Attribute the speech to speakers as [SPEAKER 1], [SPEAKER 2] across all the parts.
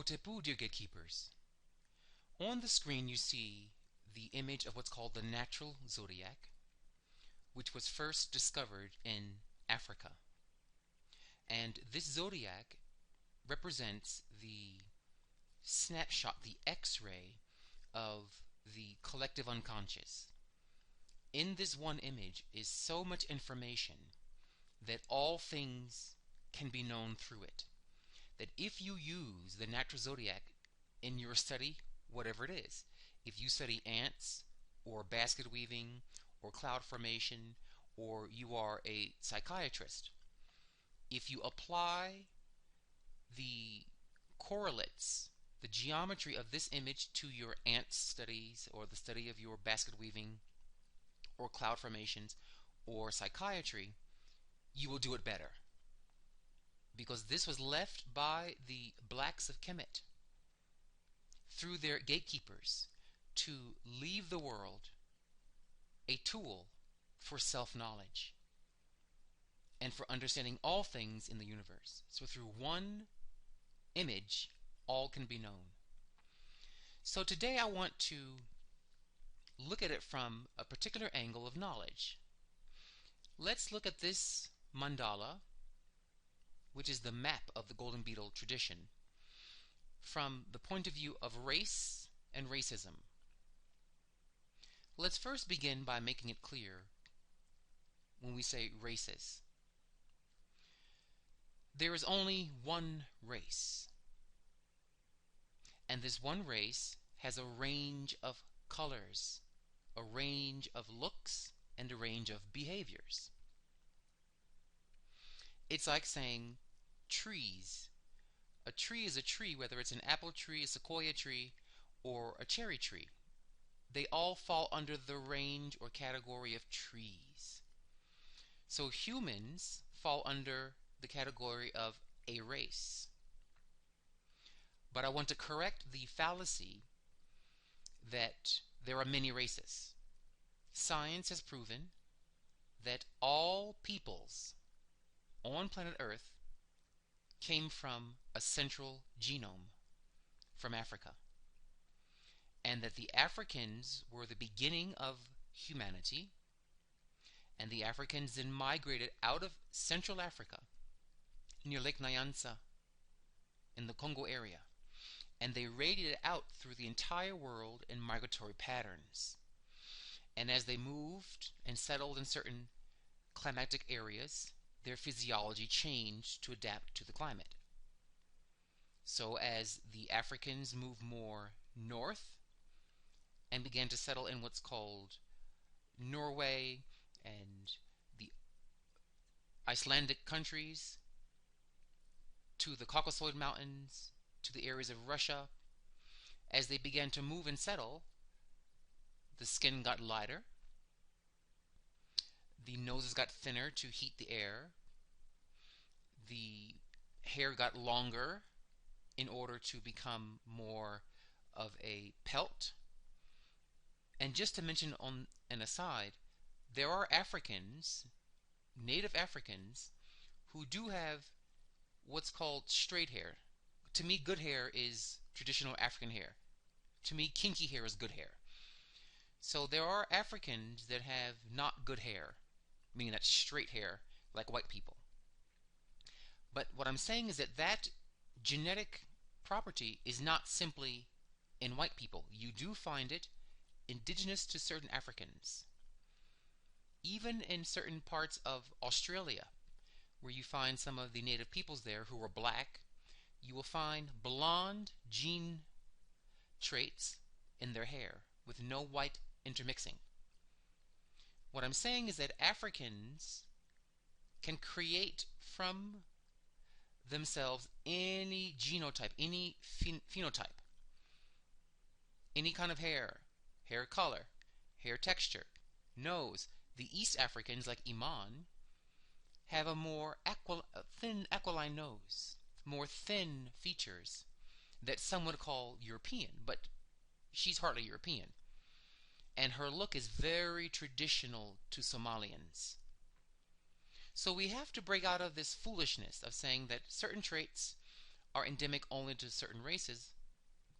[SPEAKER 1] Hotepu, dear gatekeepers. On the screen you see the image of what's called the natural zodiac, which was first discovered in Africa. And this zodiac represents the snapshot, the X-ray of the collective unconscious. In this one image is so much information that all things can be known through it. That if you use the natural zodiac in your study, whatever it is, if you study ants or basket weaving or cloud formation, or you are a psychiatrist, if you apply the correlates, the geometry of this image to your ant studies or the study of your basket weaving or cloud formations or psychiatry, you will do it better. Because this was left by the blacks of Kemet through their gatekeepers to leave the world a tool for self-knowledge and for understanding all things in the universe. So through one image, all can be known. So today I want to look at it from a particular angle of knowledge. Let's look at this mandala, which is the map of the Golden Beetle tradition, from the point of view of race and racism. Let's first begin by making it clear when we say races. There is only one race, and this one race has a range of colors, a range of looks, and a range of behaviors. It's like saying trees. A tree is a tree, whether it's an apple tree, a sequoia tree, or a cherry tree. They all fall under the range or category of trees. So humans fall under the category of a race. But I want to correct the fallacy that there are many races. Science has proven that all peoples on planet Earth came from a central genome from Africa, and that the Africans were the beginning of humanity, and the Africans then migrated out of Central Africa near Lake Nyanza in the Congo area, and they radiated out through the entire world in migratory patterns. And as they moved and settled in certain climatic areas, their physiology changed to adapt to the climate. So as the Africans moved more north and began to settle in what's called Norway and the Icelandic countries, to the Caucasoid Mountains, to the areas of Russia, as they began to move and settle, the skin got lighter, the noses got thinner to heat the air, the hair got longer in order to become more of a pelt. And just to mention on an aside, there are Africans, native Africans, who do have what's called straight hair. To me, good hair is traditional African hair. To me, kinky hair is good hair. So there are Africans that have not good hair, meaning that's straight hair, like white people. But what I'm saying is that that genetic property is not simply in white people. You do find it indigenous to certain Africans. Even in certain parts of Australia, where you find some of the native peoples there who are black, you will find blonde gene traits in their hair with no white intermixing. What I'm saying is that Africans can create from themselves any genotype, any phenotype, any kind of hair, hair color, hair texture, nose. The East Africans, like Iman, have a more thin aquiline nose, more thin features that some would call European, but she's hardly European. And her look is very traditional to Somalians. So we have to break out of this foolishness of saying that certain traits are endemic only to certain races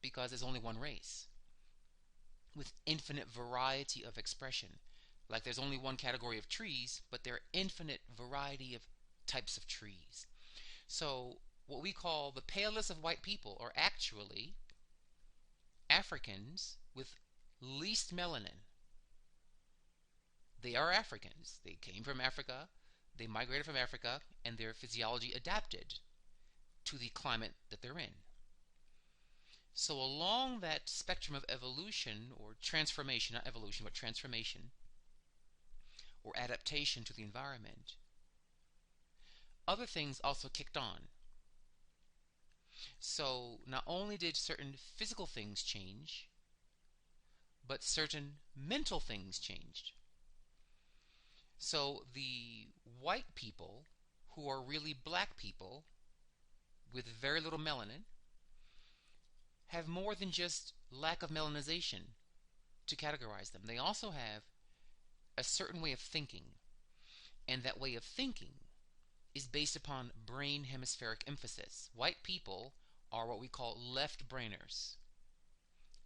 [SPEAKER 1] because there's only one race with infinite variety of expression. Like there's only one category of trees, but there are infinite variety of types of trees. So what we call the palest of white people are actually Africans with least melanin. They are Africans. They came from Africa, they migrated from Africa, and their physiology adapted to the climate that they're in. So along that spectrum of evolution or transformation, not evolution, but transformation or adaptation to the environment, other things also kicked on. So not only did certain physical things change, but certain mental things changed. So the white people, who are really black people with very little melanin, have more than just lack of melanization to categorize them. They also have a certain way of thinking, and that way of thinking is based upon brain hemispheric emphasis. White people are what we call left brainers.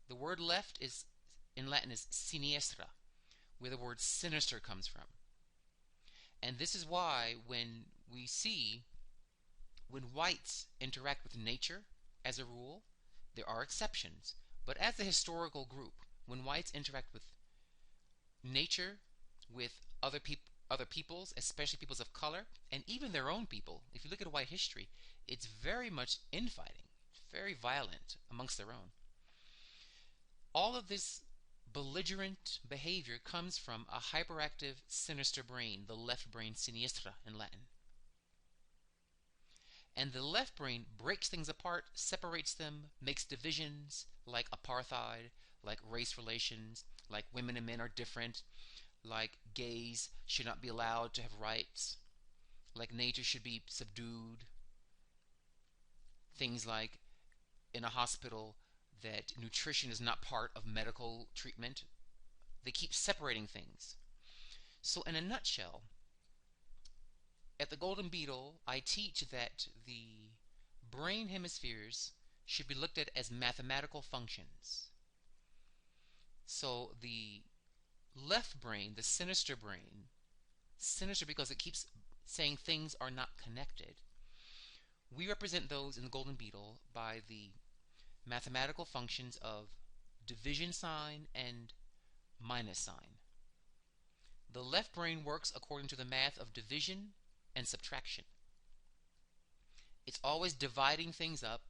[SPEAKER 1] The word left is in Latin is siniestra, where the word sinister comes from. And this is why when we see when whites interact with nature, as a rule, there are exceptions, but as a historical group, when whites interact with nature, with other peoples, especially peoples of color, and even their own people, if you look at white history, it's very much infighting, very violent amongst their own. All of this belligerent behavior comes from a hyperactive, sinister brain, the left brain, siniestra in Latin. And the left brain breaks things apart, separates them, makes divisions like apartheid, like race relations, like women and men are different, like gays should not be allowed to have rights, like nature should be subdued. Things like in a hospital that nutrition is not part of medical treatment. They keep separating things. So in a nutshell, at the Golden Beetle, I teach that the brain hemispheres should be looked at as mathematical functions. So the left brain, the sinister brain, sinister because it keeps saying things are not connected, we represent those in the Golden Beetle by the mathematical functions of division sign and minus sign. The left brain works according to the math of division and subtraction. It's always dividing things up.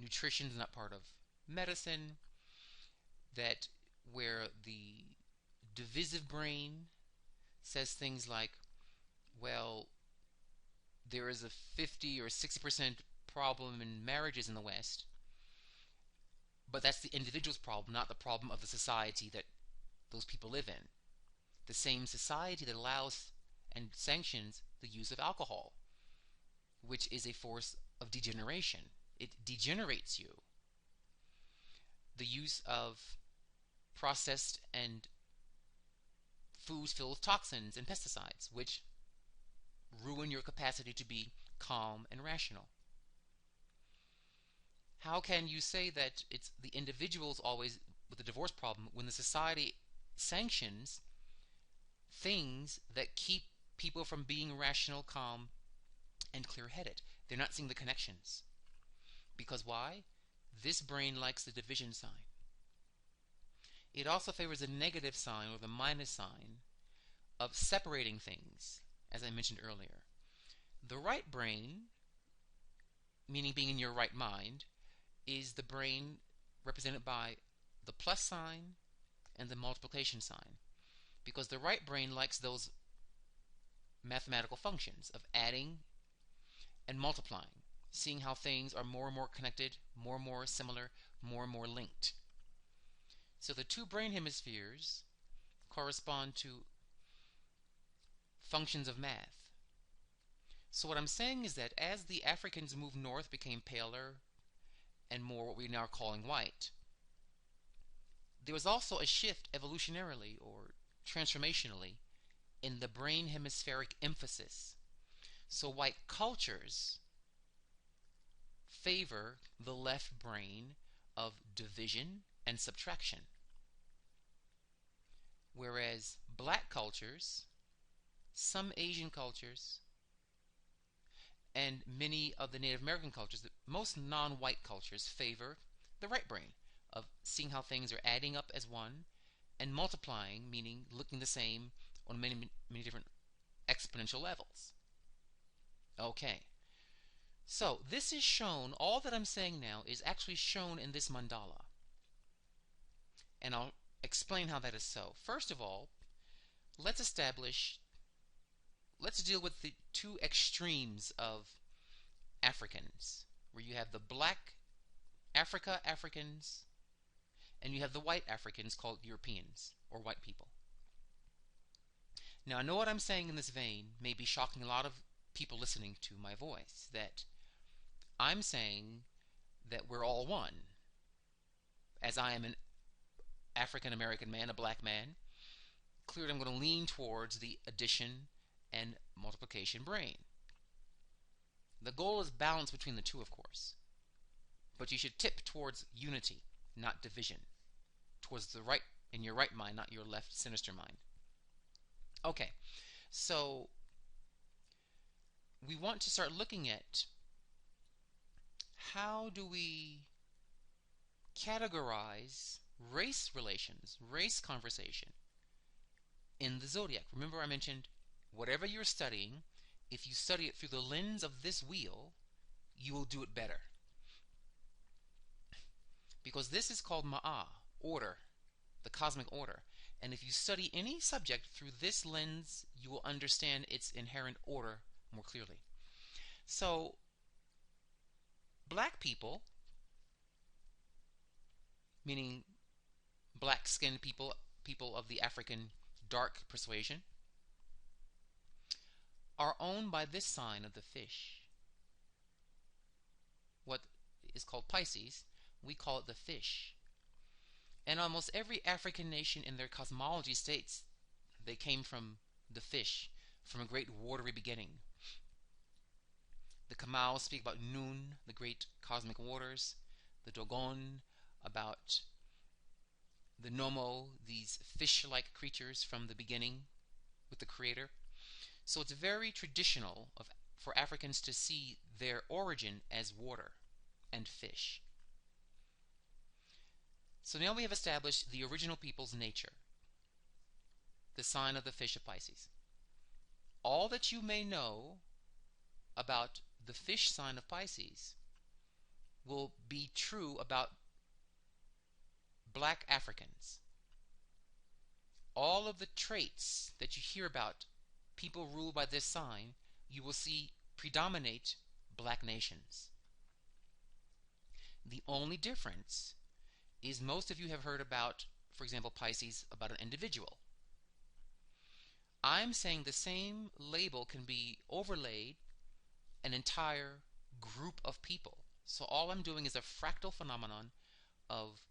[SPEAKER 1] Nutrition is not part of medicine. That where the divisive brain says things like, well, there is a 50 or 60% problem in marriages in the West, but that's the individual's problem, not the problem of the society that those people live in. The same society that allows and sanctions the use of alcohol, which is a force of degeneration. It degenerates you. The use of processed and foods filled with toxins and pesticides, which ruin your capacity to be calm and rational. How can you say that it's the individuals always with the divorce problem when the society sanctions things that keep people from being rational, calm, and clear-headed? They're not seeing the connections. Because why? This brain likes the division sign. It also favors the negative sign or the minus sign of separating things, as I mentioned earlier. The right brain, meaning being in your right mind, is the brain represented by the plus sign and the multiplication sign, because the right brain likes those mathematical functions of adding and multiplying, seeing how things are more and more connected, more and more similar, more and more linked. So the two brain hemispheres correspond to functions of math. So what I'm saying is that as the Africans moved north, became paler and more what we're now calling white, there was also a shift evolutionarily or transformationally in the brain hemispheric emphasis. So white cultures favor the left brain of division and subtraction, whereas black cultures, some Asian cultures, and many of the Native American cultures, most non-white cultures, favor the right brain of seeing how things are adding up as one and multiplying, meaning looking the same on many, many different exponential levels. Okay, so this is shown, all that I'm saying now is actually shown in this mandala. And I'll explain how that is so. First of all, let's deal with the two extremes of Africans, where you have the black Africans, and you have the white Africans called Europeans, or white people. Now, I know what I'm saying in this vein may be shocking a lot of people listening to my voice, that I'm saying that we're all one. As I am an African American man, a black man, clearly I'm going to lean towards the addition and multiplication brain. The goal is balance between the two, of course, but you should tip towards unity, not division, towards the right, in your right mind, not your left sinister mind. Okay, so we want to start looking at how do we categorize race relations, race conversation in the Zodiac. Remember I mentioned whatever you're studying, if you study it through the lens of this wheel, you will do it better. Because this is called Ma'ah, order, the cosmic order. And if you study any subject through this lens, you will understand its inherent order more clearly. So, black people, meaning black-skinned people, people of the African dark persuasion, are owned by this sign of the fish. What is called Pisces, we call it the fish. And almost every African nation in their cosmology states they came from the fish, from a great watery beginning. The Kamau speak about Nun, the great cosmic waters. The Dogon about the Nomo, these fish-like creatures from the beginning with the Creator. So it's very traditional for Africans to see their origin as water and fish. So now we have established the original people's nature, the sign of the fish of Pisces. All that you may know about the fish sign of Pisces will be true about black Africans. All of the traits that you hear about people ruled by this sign, you will see predominate black nations. The only difference is most of you have heard about, for example, Pisces, about an individual. I'm saying the same label can be overlaid an entire group of people. So all I'm doing is a fractal phenomenon of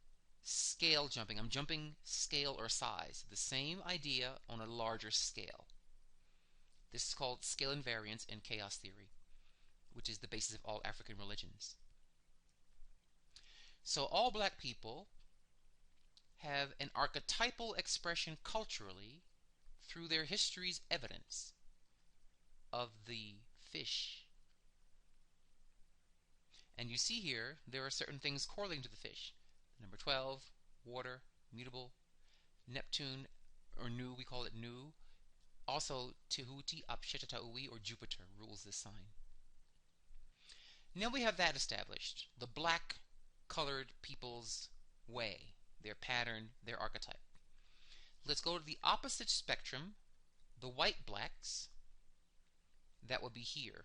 [SPEAKER 1] scale jumping. I'm jumping scale or size. The same idea on a larger scale. This is called scale invariance in chaos theory, which is the basis of all African religions. So all black people have an archetypal expression culturally through their history's evidence of the fish. And you see here, there are certain things correlating to the fish. Number 12, water, mutable, Neptune, or Nu, we call it Nu. Also, Tehuti, Apshetataui, or Jupiter rules this sign. Now we have that established, the black colored people's way, their pattern, their archetype. Let's go to the opposite spectrum, the white blacks. That would be here,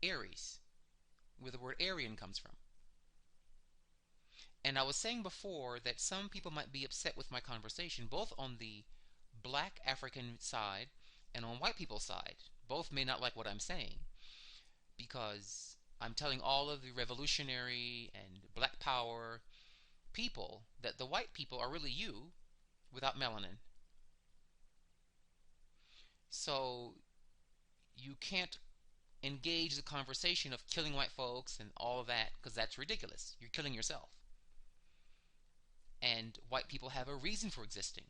[SPEAKER 1] Aries, where the word Aryan comes from. And I was saying before that some people might be upset with my conversation, both on the black African side and on white people's side. Both may not like what I'm saying, because I'm telling all of the revolutionary and black power people that the white people are really you without melanin. So you can't engage the conversation of killing white folks and all of that, because that's ridiculous. You're killing yourself. And white people have a reason for existing.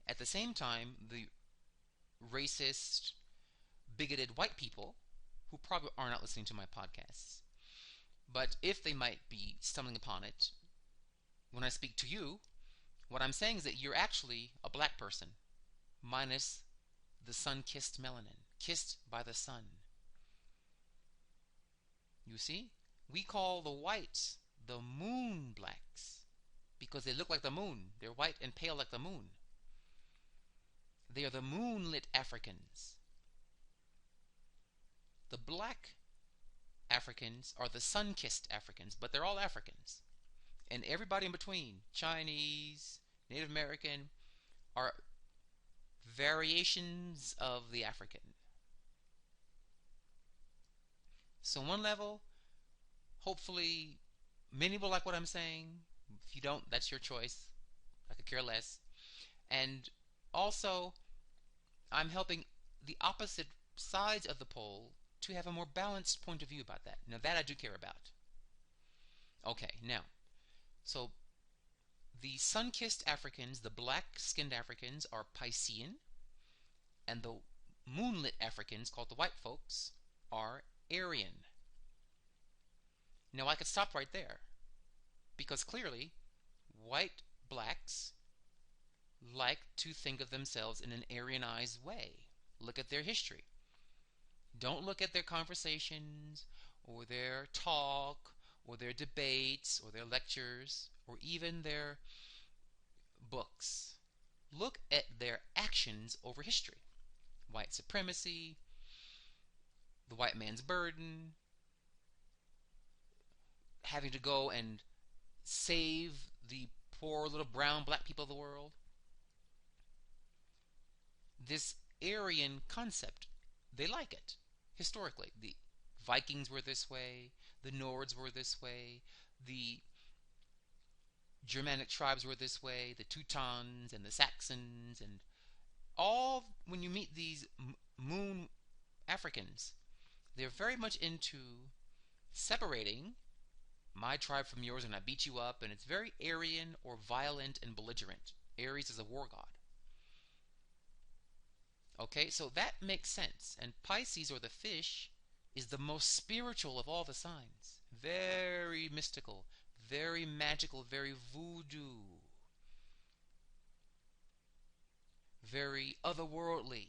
[SPEAKER 1] At the same time, the racist, bigoted white people, who probably are not listening to my podcasts, but if they might be stumbling upon it, when I speak to you, what I'm saying is that you're actually a black person, minus the sun-kissed melanin, kissed by the sun. You see? We call the whites the moon blacks because they look like the moon. They're white and pale like the moon. They are the moonlit Africans. The black Africans are the sun-kissed Africans, but they're all Africans. And everybody in between, Chinese, Native American, are variations of the African. So on one level, hopefully many will like what I'm saying. If you don't, that's your choice. I could care less. And also, I'm helping the opposite sides of the pole to have a more balanced point of view about that. Now that I do care about. Okay, now, so the sun-kissed Africans, the black-skinned Africans, are Piscean, and the moonlit Africans, called the white folks, are Aryan. Now I could stop right there, because clearly, white blacks like to think of themselves in an Aryanized way. Look at their history. Don't look at their conversations, or their talk, or their debates, or their lectures, or even their books. Look at their actions over history. White supremacy, the white man's burden, having to go and save the poor little brown black people of the world. This Aryan concept, they like it. Historically, the Vikings were this way, the Nords were this way, the Germanic tribes were this way, the Teutons and the Saxons, and all, when you meet these moon Africans, they're very much into separating my tribe from yours, and I beat you up, and it's very Aryan or violent and belligerent. Aries is a war god. Okay, so that makes sense. And Pisces, or the fish, is the most spiritual of all the signs. Very mystical, very magical, very voodoo, very otherworldly,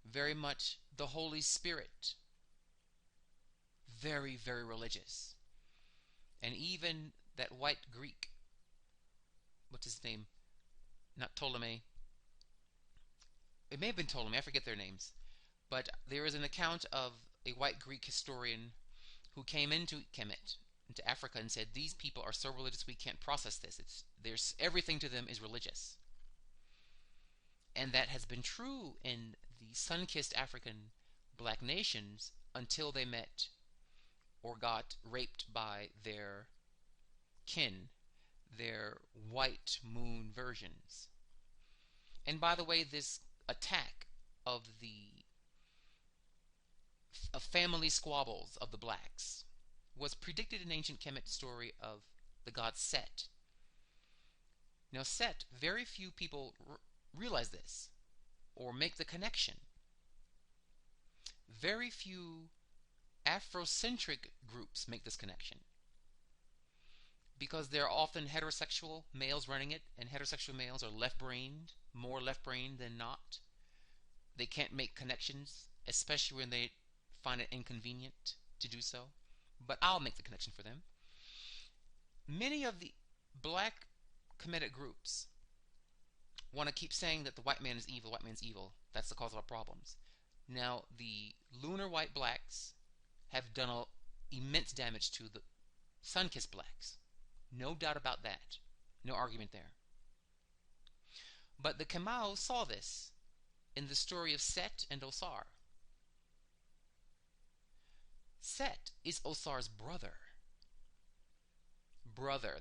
[SPEAKER 1] very much the Holy Spirit, very, very religious. And even that white Greek, what's his name? Not Ptolemy. It may have been Ptolemy, I forget their names. But there is an account of a white Greek historian who came into Kemet, into Africa, and said, these people are so religious we can't process this. There's everything to them is religious. And that has been true in the sun-kissed African black nations until they met or got raped by their kin, their white moon versions. And by the way, this attack of family squabbles of the blacks was predicted in ancient Kemet story of the god Set. Now Set, very few people realize this or make the connection. Very few Afrocentric groups make this connection because they're often heterosexual males running it, and heterosexual males are left-brained, more left-brained than not. They can't make connections, especially when they find it inconvenient to do so. But I'll make the connection for them. Many of the black Kemetic groups want to keep saying that the white man is evil, white man's evil. That's the cause of our problems. Now, the lunar white blacks have done immense damage to the sun-kissed blacks. No doubt about that. No argument there. But the Kamau saw this in the story of Set and Osar. Set is Osar's brother.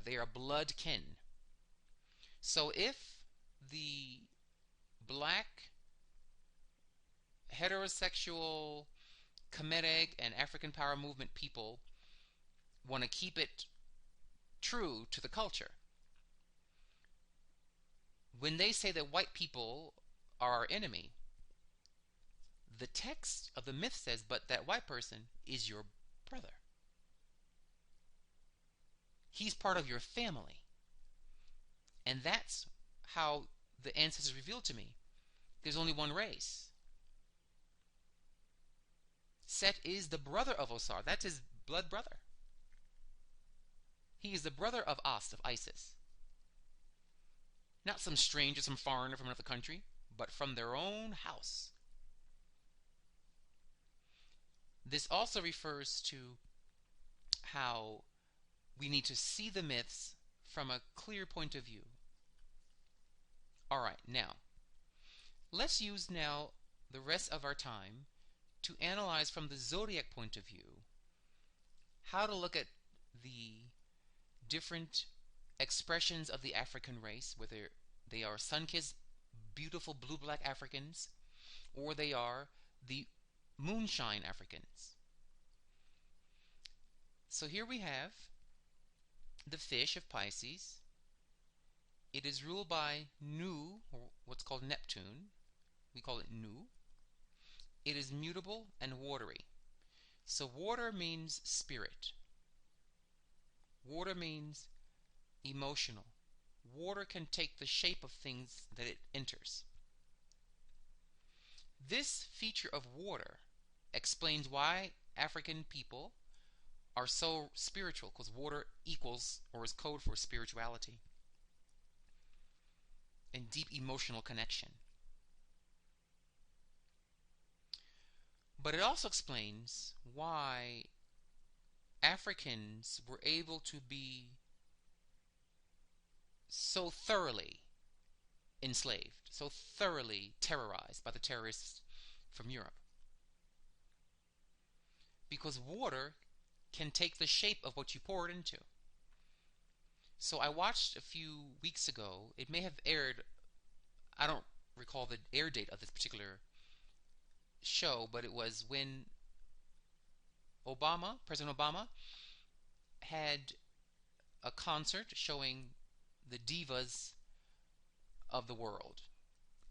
[SPEAKER 1] They are blood kin. So if the black heterosexual, Kemetic, and African power movement people want to keep it true to the culture. When they say that white people are our enemy, the text of the myth says, but that white person is your brother. He's part of your family. And that's how the ancestors revealed to me. There's only one race. Set is the brother of Osar. That's his blood brother. He is the brother of Ast, of Isis. Not some stranger, some foreigner from another country, but from their own house. This also refers to how we need to see the myths from a clear point of view. Alright, now, let's use now the rest of our time to analyze from the Zodiac point of view how to look at the different expressions of the African race, whether they are sun-kissed, beautiful blue-black Africans, or they are the moonshine Africans. So here we have the fish of Pisces. It is ruled by Nu, or what's called Neptune. We call it Nu. It is mutable and watery. So water means spirit. Water means emotional. Water can take the shape of things that it enters. This feature of water explains why African people are so spiritual, because water equals or is code for spirituality and deep emotional connection. But it also explains why Africans were able to be so thoroughly enslaved, so thoroughly terrorized by the terrorists from Europe. Because water can take the shape of what you pour it into. So I watched a few weeks ago, it may have aired, I don't recall the air date of this particular show, but it was when President Obama, had a concert showing the divas of the world.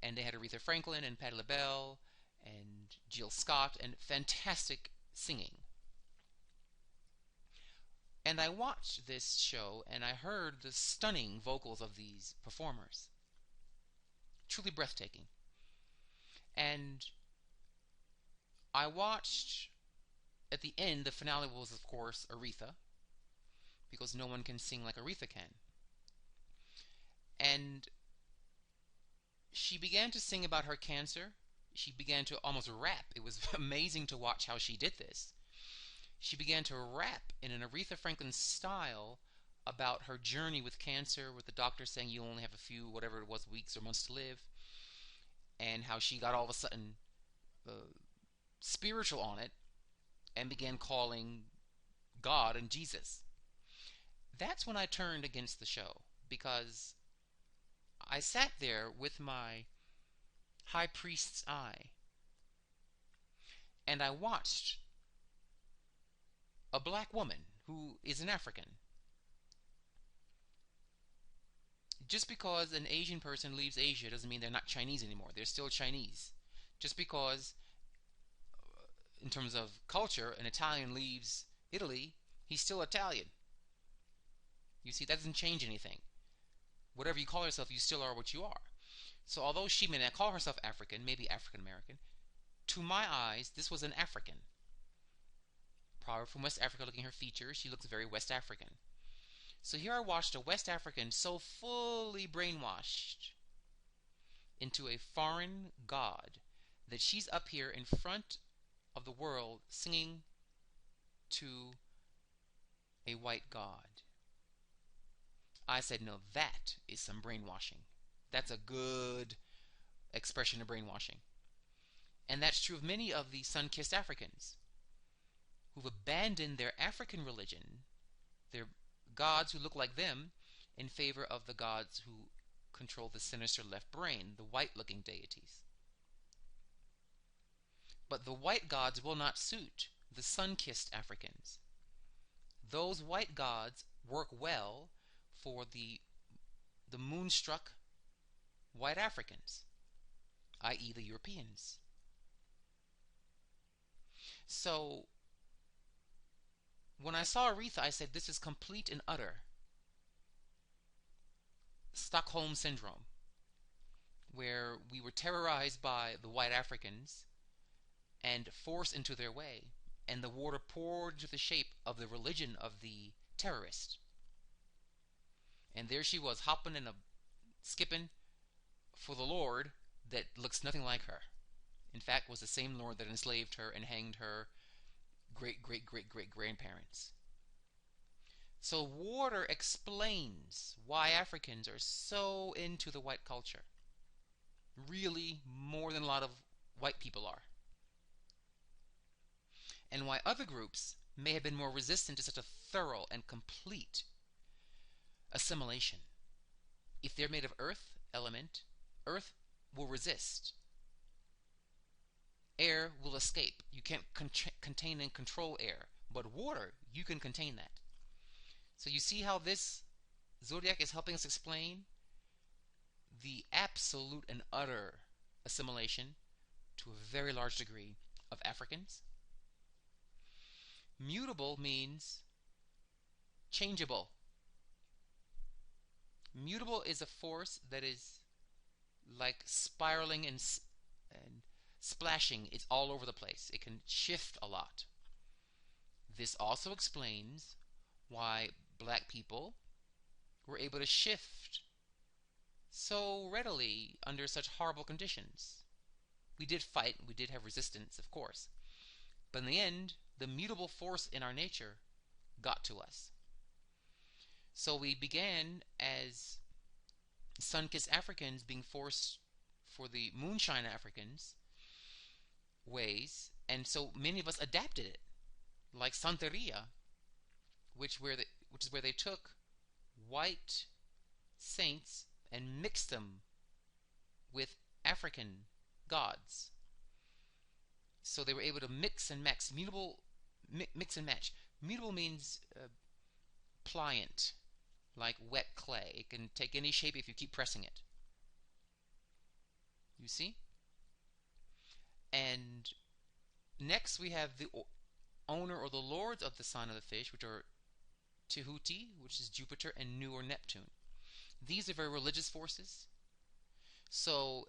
[SPEAKER 1] And they had Aretha Franklin and Patti LaBelle and Jill Scott, and fantastic singing. And I watched this show and I heard the stunning vocals of these performers. Truly breathtaking. And I watched, at the end, the finale was, of course, Aretha, because no one can sing like Aretha can. And she began to sing about her cancer. She began to almost rap. It was amazing to watch how she did this. She began to rap in an Aretha Franklin style about her journey with cancer, with the doctor saying you only have a few, whatever it was, weeks or months to live, and how she got all of a sudden spiritual on it and began calling God and Jesus. That's when I turned against the show, because I sat there with my high priest's eye and I watched a black woman who is an African. Just because an Asian person leaves Asia doesn't mean they're not Chinese anymore. They're still Chinese. Just because, in terms of culture, an Italian leaves Italy, he's still Italian. You see, that doesn't change anything. Whatever you call yourself, you still are what you are. So although she may not call herself African, maybe African American, to my eyes, this was an African. Probably from West Africa, looking at her features, she looks very West African. So here I watched a West African so fully brainwashed into a foreign god that she's up here in front of the world singing to a white god. I said, no, that is some brainwashing. That's a good expression of brainwashing. And that's true of many of the sun-kissed Africans who've abandoned their African religion, their gods who look like them, in favor of the gods who control the sinister left brain, the white-looking deities. But the white gods will not suit the sun-kissed Africans. Those white gods work well for the moonstruck white Africans, i.e. the Europeans. So when I saw Aretha, I said, this is complete and utter Stockholm Syndrome, where we were terrorized by the white Africans and forced into their way, and the water poured into the shape of the religion of the terrorist. And there she was, hopping and skipping for the Lord that looks nothing like her. In fact, was the same Lord that enslaved her and hanged her great-great-great-great-grandparents. So water explains why Africans are so into the white culture. Really, more than a lot of white people are. And why other groups may have been more resistant to such a thorough and complete assimilation. If they're made of earth element, earth will resist. Air will escape. You can't contain and control air. But water, you can contain that. So you see how this Zodiac is helping us explain the absolute and utter assimilation to a very large degree of Africans. Mutable means changeable. Mutable is a force that is like spiraling and splashing. It's all over the place. It can shift a lot. This also explains why black people were able to shift so readily under such horrible conditions. We did fight, we did have resistance, of course, but in the end, the mutable force in our nature got to us. So we began as sun-kissed Africans being forced for the moonshine Africans ways, and so many of us adapted it, like Santeria, which is where they took white saints and mixed them with African gods. So they were able to mix and match. Mutable, mix and match. Mutable means pliant, like wet clay. It can take any shape if you keep pressing it. You see? And next we have the owner or the lords of the sign of the fish, which are Tehuti, which is Jupiter, and Nu or Neptune. These are very religious forces. So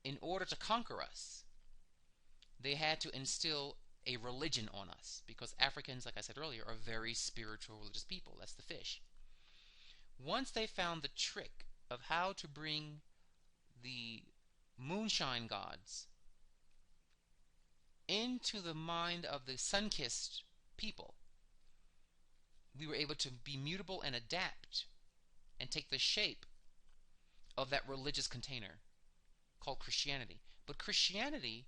[SPEAKER 1] in order to conquer us, they had to instill a religion on us, because Africans, like I said earlier, are very spiritual, religious people. That's the fish. Once they found the trick of how to bring the moonshine gods into the mind of the sun-kissed people, we were able to be mutable and adapt and take the shape of that religious container called Christianity. But Christianity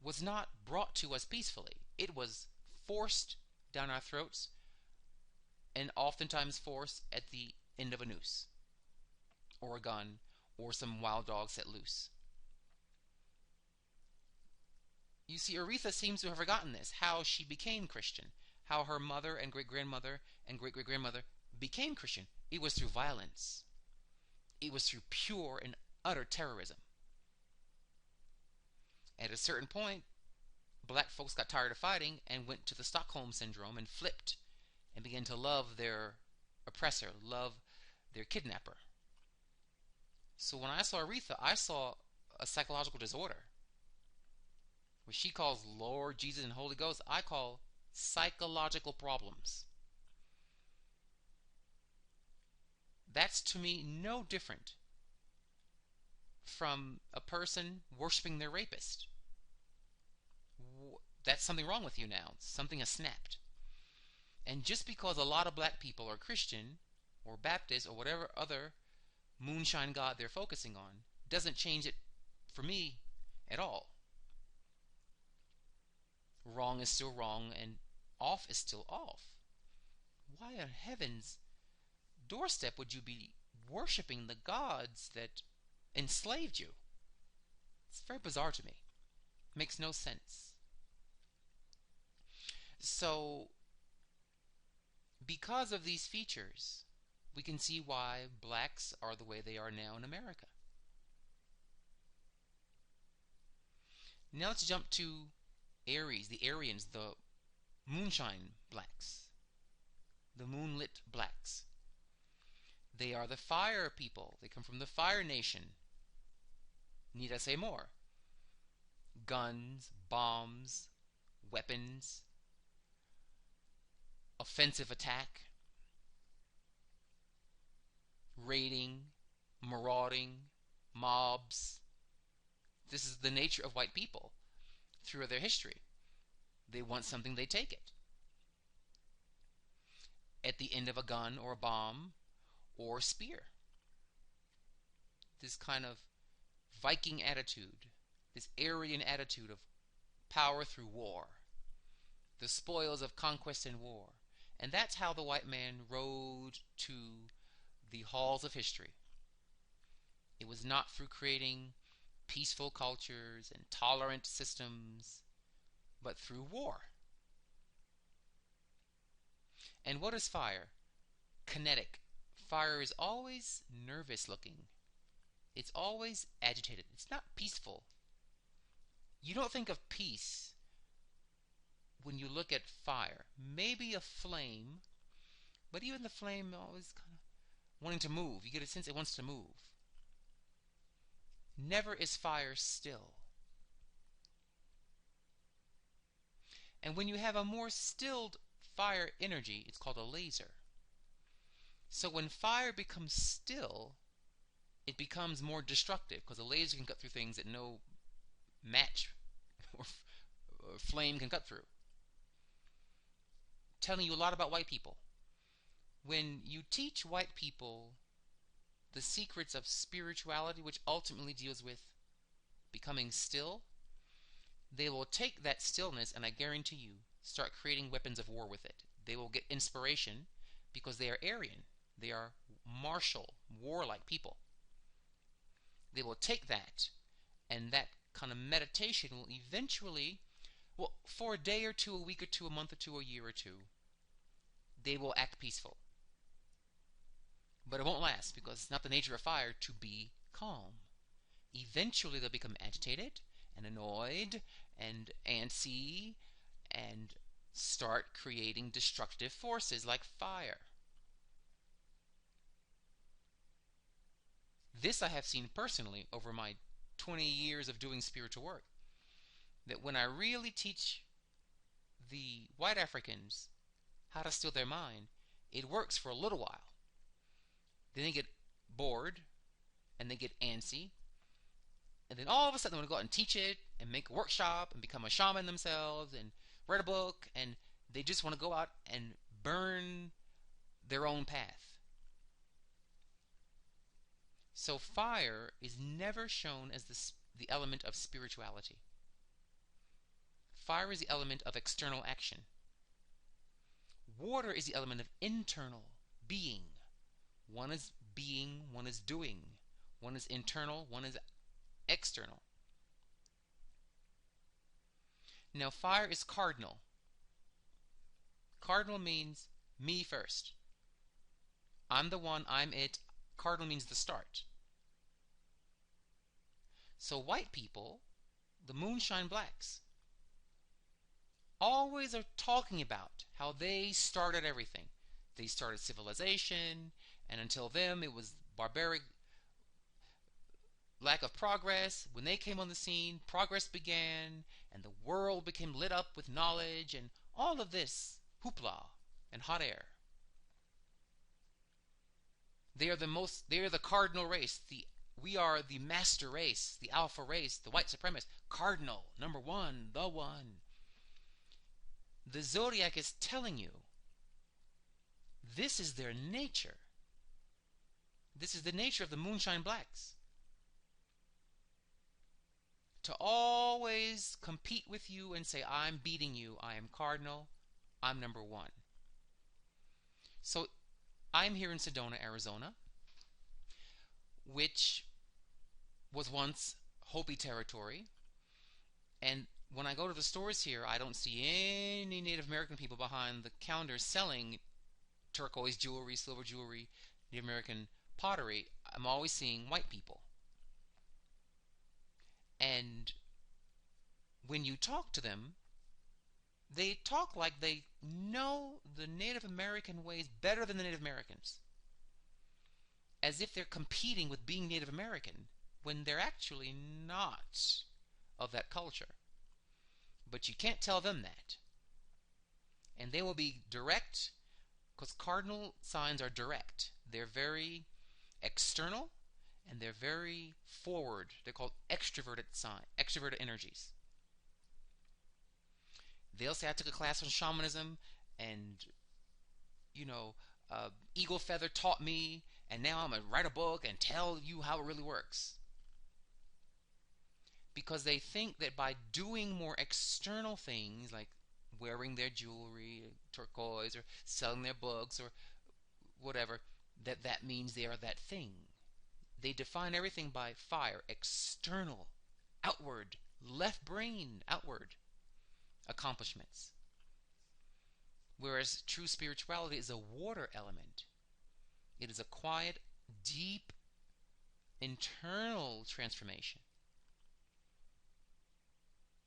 [SPEAKER 1] was not brought to us peacefully. It was forced down our throats, and oftentimes forced at the end of a noose or a gun or some wild dog set loose. You see, Aretha seems to have forgotten this, how she became Christian, how her mother and great-grandmother and great-great-grandmother became Christian. It was through violence. It was through pure and utter terrorism. At a certain point, black folks got tired of fighting and went to the Stockholm Syndrome and flipped and began to love their oppressor, love their kidnapper. So when I saw Aretha, I saw a psychological disorder. What she calls Lord Jesus and Holy Ghost, I call psychological problems. That's to me no different from a person worshiping their rapist. That's something wrong with you now. Something has snapped. And just because a lot of black people are Christian or Baptist or whatever other moonshine god they're focusing on doesn't change it for me at all. Wrong is still wrong and off is still off. Why on heaven's doorstep would you be worshiping the gods that enslaved you? It's very bizarre to me. Makes no sense. So, because of these features, we can see why blacks are the way they are now in America. Now let's jump to Aries, the Aryans, the moonshine blacks, the moonlit blacks. They are the fire people. They come from the fire nation. Need I say more? Guns, bombs, weapons, offensive attack, raiding, marauding, mobs. This is the nature of white people through their history. They want something, they take it. At the end of a gun or a bomb or spear. This kind of Viking attitude, this Aryan attitude of power through war, the spoils of conquest and war. And that's how the white man rode to the halls of history. It was not through creating peaceful cultures and tolerant systems, but through war. And what is fire? Kinetic. Fire is always nervous looking. It's always agitated. It's not peaceful. You don't think of peace when you look at fire. Maybe a flame, but even the flame always kind of wanting to move. You get a sense it wants to move. Never is fire still. And when you have a more stilled fire energy, it's called a laser. So when fire becomes still, it becomes more destructive because a laser can cut through things that no match or flame can cut through. Telling you a lot about white people. When you teach white people the secrets of spirituality, which ultimately deals with becoming still, they will take that stillness and I guarantee you start creating weapons of war with it. They will get inspiration because they are Aryan. They are martial, warlike people. They will take that, and that kind of meditation will eventually, well, for a day or two, a week or two, a month or two, a year or two, they will act peaceful. But it won't last because it's not the nature of fire to be calm. Eventually they'll become agitated and annoyed and antsy and start creating destructive forces like fire. This I have seen personally over my 20 years of doing spiritual work. That when I really teach the white Africans how to still their mind, it works for a little while. Then they get bored and they get antsy. And then all of a sudden they want to go out and teach it and make a workshop and become a shaman themselves and write a book, and they just want to go out and burn their own path. So fire is never shown as the element of spirituality. Fire is the element of external action. Water is the element of internal being. One is being, one is doing. One is internal, one is external. Now fire is cardinal. Cardinal means me first. I'm the one, I'm it. Cardinal means the start. So white people, the moonshine blacks, always are talking about how they started everything. They started civilization, and until them it was barbaric, lack of progress. When they came on the scene, progress began, and the world became lit up with knowledge, and all of this hoopla and hot air. They are the cardinal race. We are the master race, the alpha race, the white supremacist. Cardinal, number one, the one. The Zodiac is telling you this is their nature. This is the nature of the moonshine blacks. To always compete with you and say, I'm beating you, I am cardinal, I'm number one. So I'm here in Sedona, Arizona, which was once Hopi territory, And when I go to the stores here, I don't see any Native American people behind the counters selling turquoise jewelry, silver jewelry, Native American pottery. I'm always seeing white people. And when you talk to them, they talk like they know the Native American ways better than the Native Americans, as if they're competing with being Native American when they're actually not of that culture. But you can't tell them that. And they will be direct, because cardinal signs are direct. They're very external, and they're very forward. They're called extroverted energies. They'll say, I took a class on shamanism, and eagle feather taught me, and now I'm going to write a book and tell you how it really works. Because they think that by doing more external things, like wearing their jewelry, turquoise, or selling their books, or whatever, that means they are that thing. They define everything by fire, external, outward, left brain, outward accomplishments. Whereas true spirituality is a water element. It is a quiet, deep, internal transformation.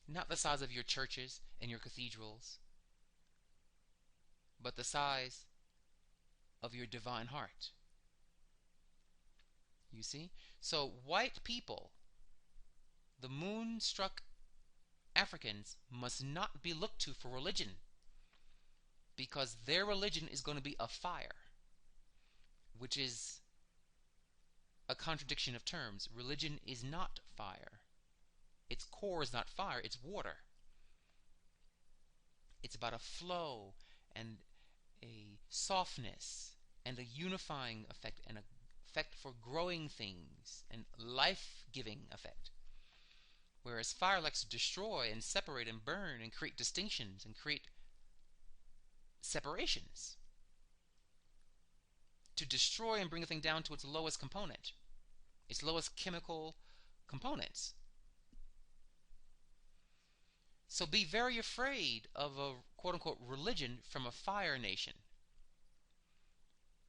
[SPEAKER 1] Not the size of your churches and your cathedrals, but the size of your divine heart. You see? So white people, the moon-struck Africans, must not be looked to for religion, because their religion is going to be a fire, which is a contradiction of terms. Religion is not fire. Its core is not fire, it's water. It's about a flow and a softness and a unifying effect and an effect for growing things and life-giving effect. Whereas fire likes to destroy and separate and burn and create distinctions and create separations. To destroy and bring a thing down to its lowest component, its lowest chemical components. So be very afraid of a quote-unquote religion from a fire nation.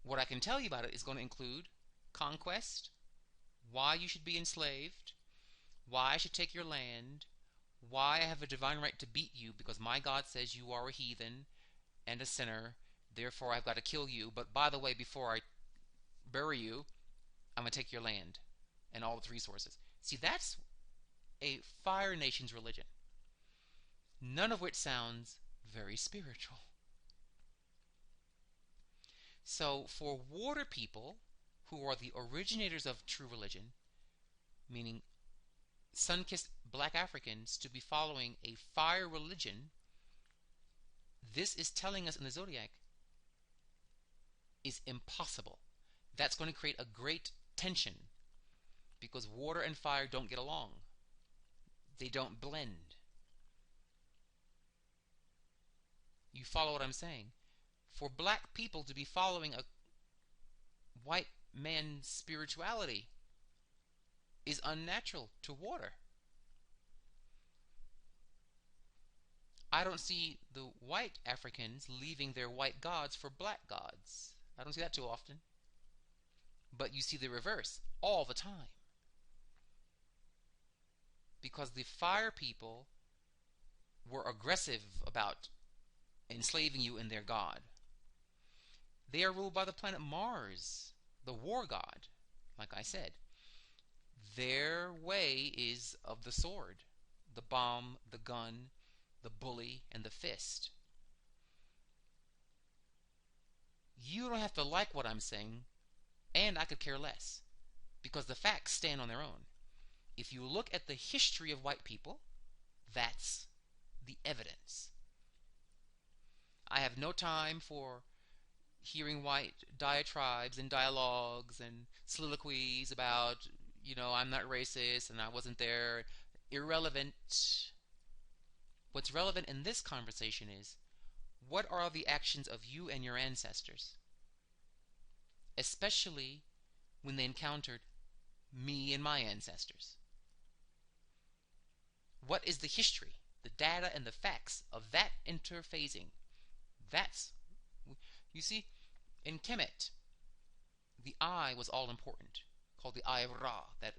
[SPEAKER 1] What I can tell you about it is going to include conquest, why you should be enslaved, why I should take your land, why I have a divine right to beat you because my God says you are a heathen and a sinner, therefore I've got to kill you. But by the way, before I bury you, I'm going to take your land and all its resources. See, that's a fire nation's religion. None of which sounds very spiritual. So for water people, who are the originators of true religion, meaning sun-kissed black Africans, to be following a fire religion, this is telling us in the Zodiac, is impossible. That's going to create a great tension, because water and fire don't get along. They don't blend. You follow what I'm saying? For black people to be following a white man's spirituality is unnatural to water. I don't see the white Africans leaving their white gods for black gods. I don't see that too often. But you see the reverse all the time. Because the fire people were aggressive about enslaving you in their god. They are ruled by the planet Mars, the war god, like I said. Their way is of the sword, the bomb, the gun, the bully, and the fist. You don't have to like what I'm saying, and I could care less, because the facts stand on their own. If you look at the history of white people, that's the evidence. I have no time for hearing white diatribes and dialogues and soliloquies about, I'm not racist and I wasn't there. Irrelevant. What's relevant in this conversation is, what are the actions of you and your ancestors? Especially when they encountered me and my ancestors. What is the history, the data, and the facts of that interphasing? That's, you see, in Kemet, the eye was all important, called the eye of Ra, that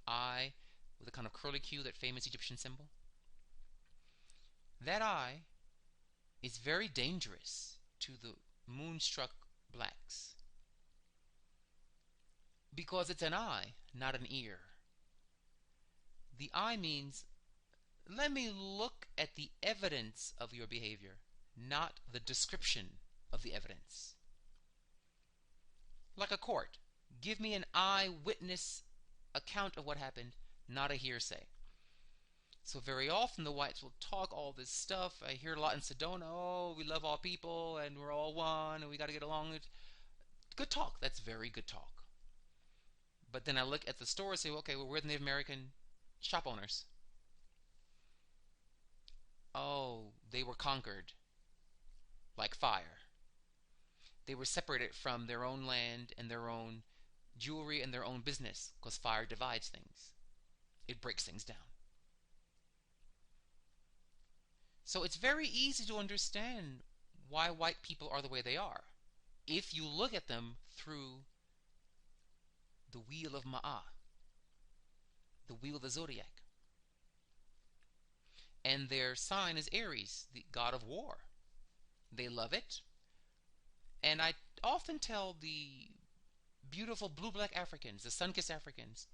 [SPEAKER 1] eye with a kind of curly Q, that famous Egyptian symbol. That eye is very dangerous to the moonstruck blacks because it's an eye, not an ear. The eye means, let me look at the evidence of your behavior, not the description of the evidence. Like a court, give me an eyewitness account of what happened, not a hearsay. So very often the whites will talk all this stuff. I hear a lot in Sedona, oh, we love all people and we're all one and we got to get along. Good talk. That's very good talk. But then I look at the store and say, okay, well, we're the Native American shop owners. Oh, they were conquered like fire. They were separated from their own land and their own jewelry and their own business because fire divides things. It breaks things down. So it's very easy to understand why white people are the way they are if you look at them through the wheel of Ma'ah, the wheel of the Zodiac. And their sign is Aries, the god of war. They love it. And I often tell the beautiful blue-black Africans, the sun-kissed Africans,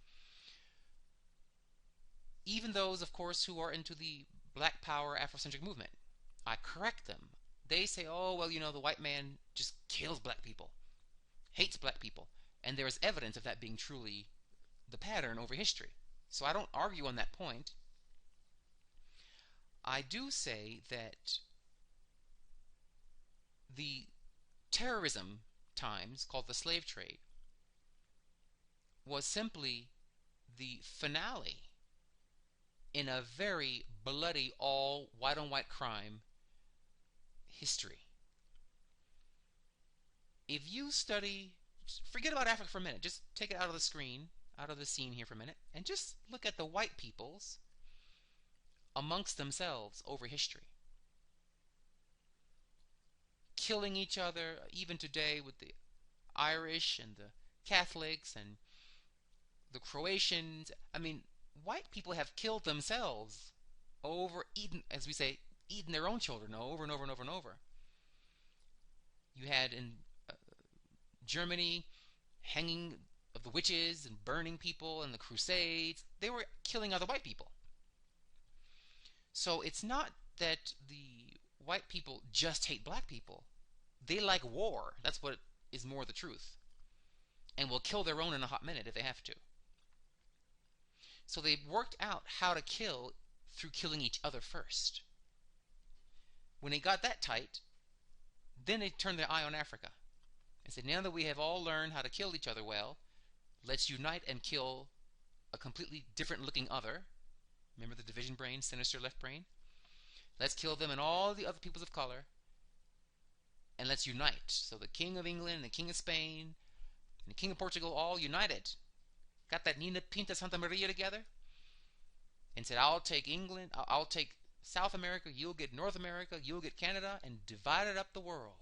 [SPEAKER 1] even those, of course, who are into the Black Power Afrocentric movement, I correct them. They say, oh, well, you know, the white man just kills black people, hates black people. And there is evidence of that being truly the pattern over history. So I don't argue on that point. I do say that the terrorism times, called the slave trade, was simply the finale in a very bloody, all white on white crime history. If you study, forget about Africa for a minute, just take it out of the screen, out of the scene here for a minute, and just look at the white peoples amongst themselves over history. Killing each other, even today with the Irish and the Catholics and the Croatians. I mean, white people have killed themselves over, eaten, as we say, eaten their own children over and over and over and over. You had in Germany hanging of the witches and burning people and the Crusades. They were killing other white people. So it's not that the white people just hate black people. They like war. That's what is more the truth. And will kill their own in a hot minute if they have to. So they worked out how to kill through killing each other first. When they got that tight, then they turned their eye on Africa and said, now that we have all learned how to kill each other well, let's unite and kill a completely different looking other. Remember the division brain, sinister left brain? Let's kill them and all the other peoples of color, and let's unite. So the King of England and the King of Spain and the King of Portugal all united. Got that Nina Pinta Santa Maria together and said, I'll take England, I'll take South America, you'll get North America, you'll get Canada, and divided up the world.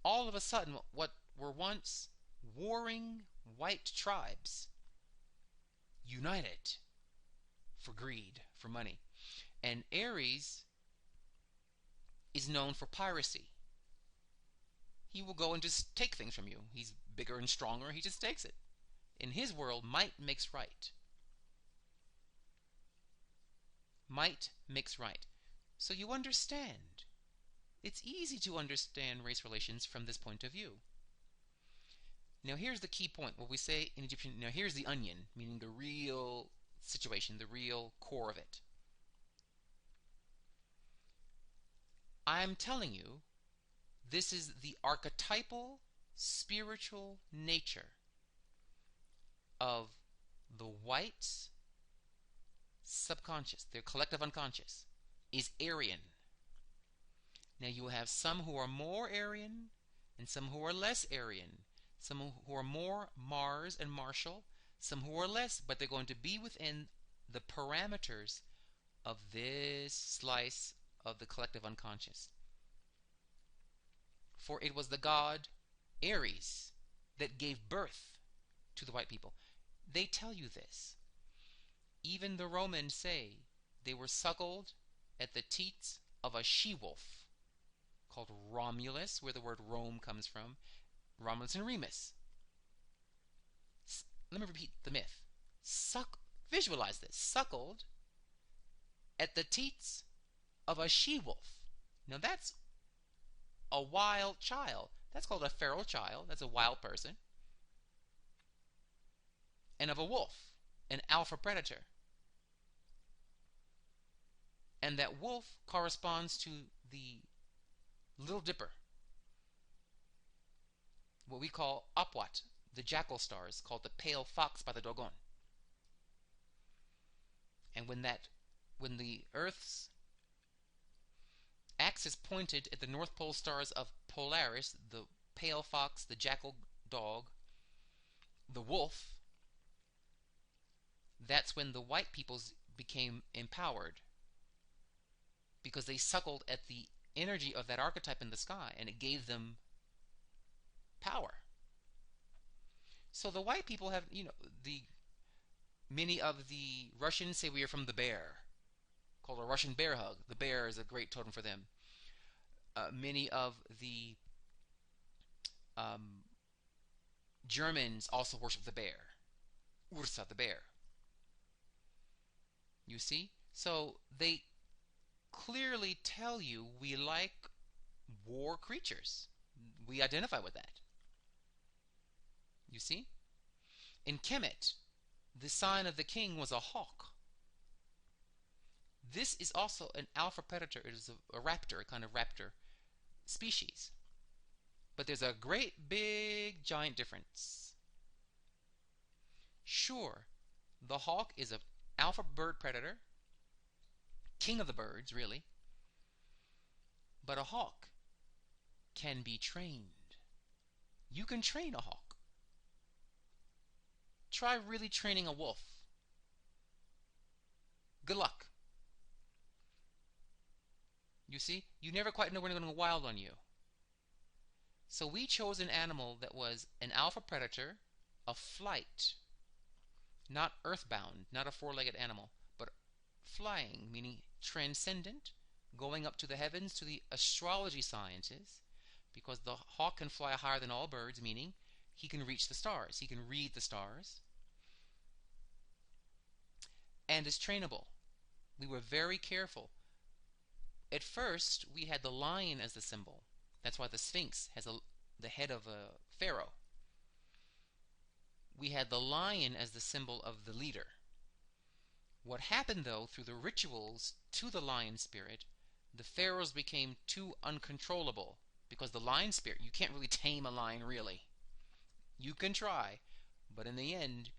[SPEAKER 1] All of a sudden, what were once warring white tribes united for greed, for money. And Aries is known for piracy. He will go and just take things from you. He's bigger and stronger, he just takes it. In his world, might makes right. Might makes right. So you understand. It's easy to understand race relations from this point of view. Now here's the key point. What we say in Egyptian, now here's the onion, meaning the real situation, the real core of it. I'm telling you, this is the archetypal spiritual nature of the whites' subconscious, their collective unconscious, is Aryan. Now you have some who are more Aryan and some who are less Aryan, some who are more Mars and Martial, some who are less, but they're going to be within the parameters of this slice of the collective unconscious. For it was the god Ares that gave birth to the white people. They tell you this. Even the Romans say they were suckled at the teats of a she-wolf called Romulus, where the word Rome comes from. Romulus and Remus. Let me repeat the myth. Visualize this. Suckled at the teats of a she-wolf. Now that's a wild child. That's called a feral child. That's a wild person. And of a wolf, an alpha predator. And that wolf corresponds to the Little Dipper, what we call Apwat, the jackal stars, called the pale fox by the Dogon. And when the Earth's axis pointed at the North Pole stars of Polaris, the pale fox, the jackal dog, the wolf, that's when the white peoples became empowered, because they suckled at the energy of that archetype in the sky, and it gave them power. So the white people have, many of the Russians say we are from the bear, called a Russian bear hug. The bear is a great totem for them. Many of the Germans also worship the bear, Ursa, the bear. You see? So they clearly tell you we like war creatures. We identify with that. You see? In Kemet, the sign of the king was a hawk. This is also an alpha predator. It is a raptor, a kind of raptor species. But there's a great big giant difference. Sure, the hawk is an alpha bird predator, king of the birds, really. But a hawk can be trained. You can train a hawk. Try really training a wolf. Good luck. You see, you never quite know when they're going to go wild on you. So we chose an animal that was an alpha predator of flight, not earthbound, not a four-legged animal, but flying, meaning transcendent, going up to the heavens, to the astrology sciences, because the hawk can fly higher than all birds, meaning he can reach the stars, he can read the stars, and is trainable. We were very careful. At first, we had the lion as the symbol. That's why the Sphinx has the head of a pharaoh. We had the lion as the symbol of the leader. What happened, though, through the rituals to the lion spirit, the pharaohs became too uncontrollable, because the lion spirit, you can't really tame a lion, really. You can try, but in the end,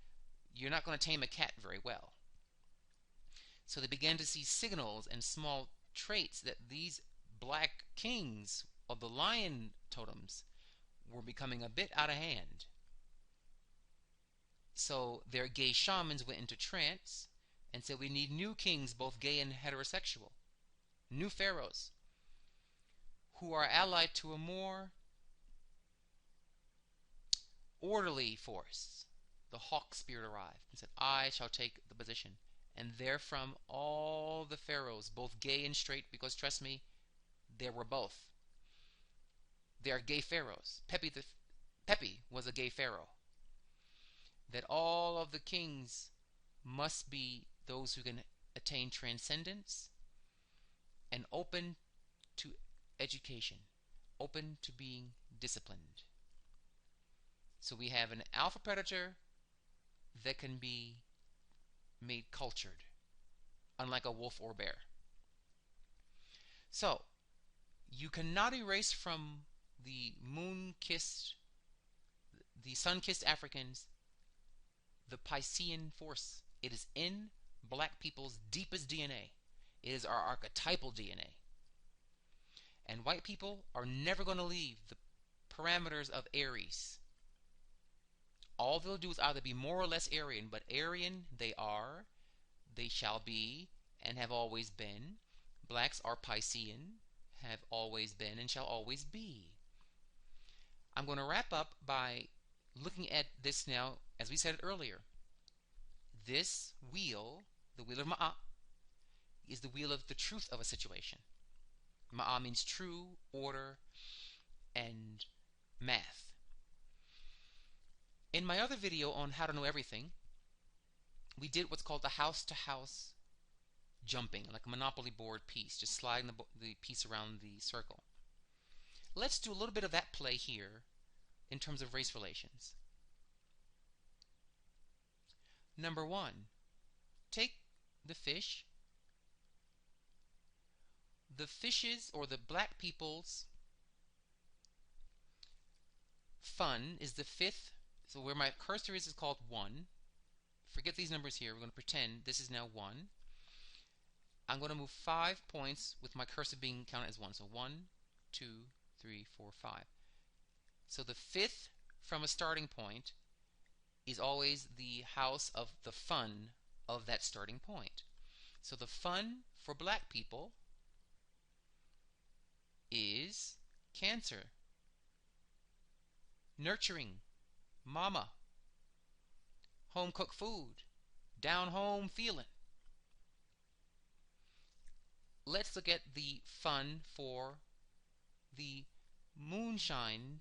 [SPEAKER 1] you're not going to tame a cat very well. So they began to see signals and small traits that these black kings of the lion totems were becoming a bit out of hand. So their gay shamans went into trance and said, we need new kings, both gay and heterosexual, new pharaohs, who are allied to a more orderly force. The hawk spirit arrived and said, I shall take the position. And therefrom all the pharaohs, both gay and straight, because trust me, there were both. They are gay pharaohs. Pepi was a gay pharaoh. That all of the kings must be those who can attain transcendence and open to education, open to being disciplined. So we have an alpha predator that can be made cultured, unlike a wolf or bear. So you cannot erase from the moon-kissed, the sun-kissed Africans, the Piscean force. It is in black people's deepest DNA. It is our archetypal DNA. And white people are never going to leave the parameters of Aries. All they'll do is either be more or less Aryan, but Aryan they are. they shall be and have always been. Blacks are Piscean, have always been and shall always be. I'm going to wrap up by looking at this now, as we said earlier. This wheel, the wheel of Ma'at, is the wheel of the truth of a situation. Ma'at means true, order, and math. In my other video on how to know everything, we did what's called the house-to-house jumping, like a Monopoly board piece, just sliding the piece around the circle. Let's do a little bit of that play here in terms of race relations. Number one, take the fish. The fishes, or the black people's fun, is the fifth. So where my cursor is called 1. Forget these numbers here. We're going to pretend this is now 1. I'm going to move 5 points with my cursor being counted as 1. So 1, 2, 3, 4, 5. So the fifth from a starting point is always the house of the fun of that starting point. So the fun for black people is Cancer. Nurturing, mama. Home cooked food, down home feeling. Let's look at the fun for the moonshine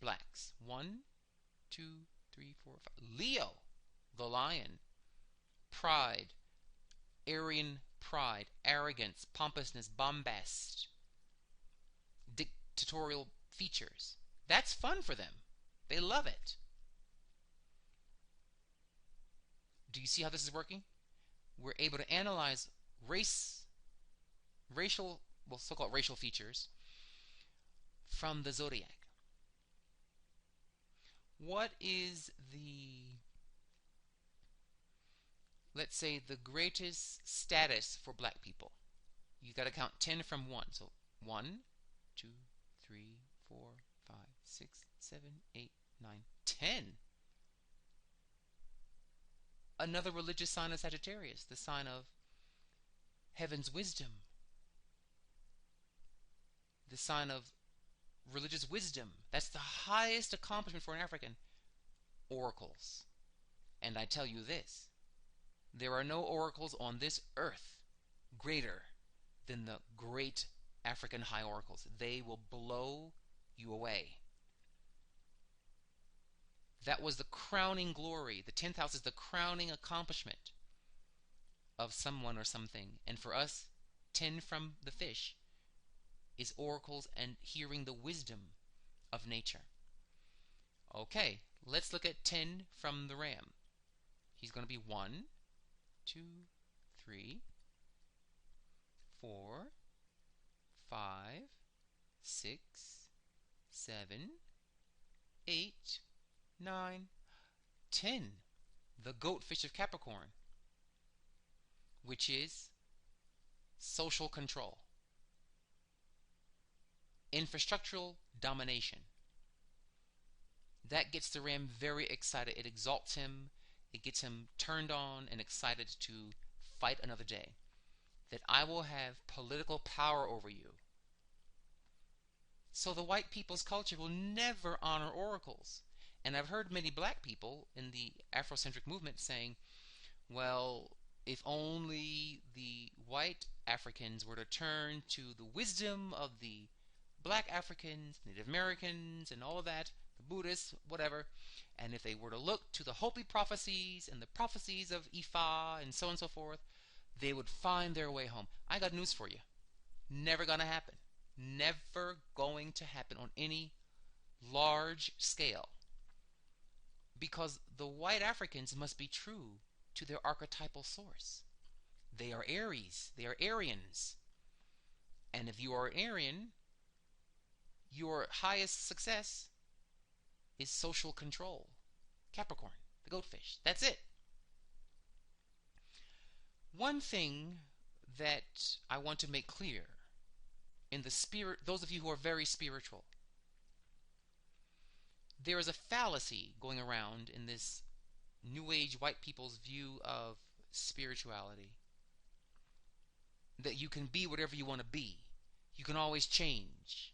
[SPEAKER 1] blacks. 1, 2, 3, 4, 5. Leo, the lion. Pride, Aryan pride, arrogance, pompousness, bombast, dictatorial features. That's fun for them. They love it. Do you see how this is working? We're able to analyze so-called racial features from the zodiac. What is let's say, the greatest status for black people? You got to count 10 from 1. So 1, 2, 3, 4, 5, 6, 7, 8, 9, 10. Another religious sign is Sagittarius, the sign of heaven's wisdom, the sign of religious wisdom. That's the highest accomplishment for an African. Oracles. And I tell you this, there are no oracles on this earth greater than the great African high oracles. They will blow you away. That was the crowning glory. The 10th house is the crowning accomplishment of someone or something. And for us, 10 from the fish is oracles and hearing the wisdom of nature. Okay, let's look at 10 from the ram. He's going to be 1, 2, 3, 4, 5, 6, 7, 8, 9, 10. The goatfish of Capricorn, which is social control, infrastructural domination. That gets the ram very excited. It exalts him. It gets him turned on and excited to fight another day. That I will have political power over you. So the white people's culture will never honor oracles. And I've heard many black people in the Afrocentric movement saying, well, if only the white Africans were to turn to the wisdom of the black Africans, Native Americans, and all of that, the Buddhists, whatever, and if they were to look to the Hopi prophecies and the prophecies of Ifa and so on and so forth, they would find their way home. I got news for you. Never gonna happen. Never going to happen on any large scale. Because the white Africans must be true to their archetypal source. They are Aries. They are Aryans. And if you are an Aryan, your highest success is social control. Capricorn, the goatfish. That's it. One thing that I want to make clear in the spirit, those of you who are very spiritual, there is a fallacy going around in this New Age white people's view of spirituality, that you can be whatever you want to be. You can always change.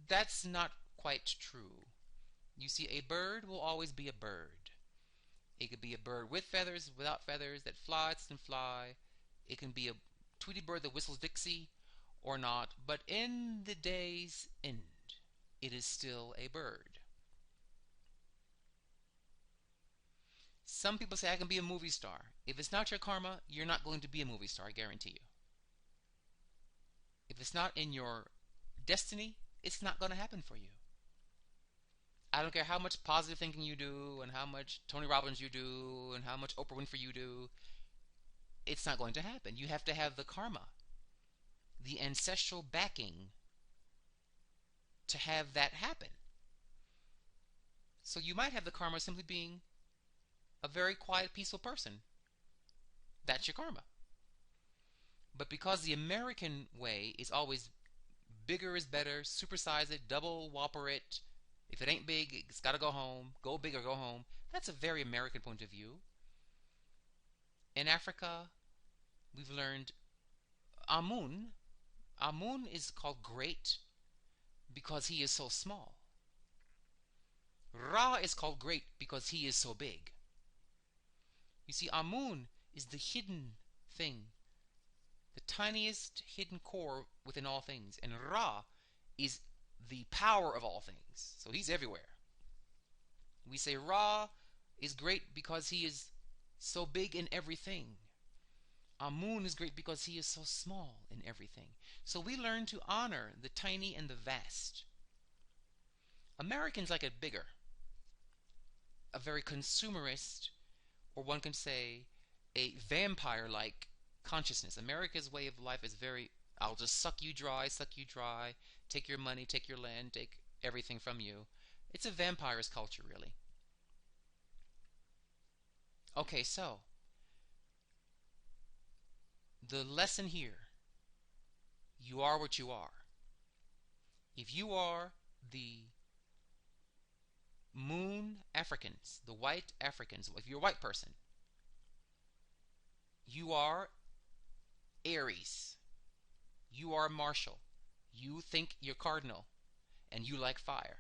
[SPEAKER 1] That's not quite true. You see, a bird will always be a bird. It could be a bird with feathers, without feathers, that flies and fly. It can be a Tweety bird that whistles Dixie or not. But in the day's end, it is still a bird. Some people say I can be a movie star. If it's not your karma, you're not going to be a movie star, I guarantee you. If it's not in your destiny, it's not going to happen for you. I don't care how much positive thinking you do and how much Tony Robbins you do and how much Oprah Winfrey you do. It's not going to happen. You have to have the karma, the ancestral backing to have that happen. So you might have the karma simply being a very quiet, peaceful person. That's your karma. But because the American way is always bigger is better, supersize it, double whopper it. If it ain't big, it's got to go home. Go big or go home. That's a very American point of view. In Africa, we've learned Amun. Amun is called great because he is so small. Ra is called great because he is so big. You see, Amun is the hidden thing, the tiniest hidden core within all things. And Ra is the power of all things. So he's everywhere. We say Ra is great because he is so big in everything. Amun is great because he is so small in everything. So we learn to honor the tiny and the vast. Americans like it bigger. A very consumerist, or one can say a vampire-like consciousness. America's way of life is very, I'll just suck you dry, take your money, take your land, take everything from you. It's a vampirist culture, really. Okay, so the lesson here, you are what you are. If you are the Moon Africans, the white Africans, if you're a white person, you are Aries, you are Martial, you think you're Cardinal, and you like fire.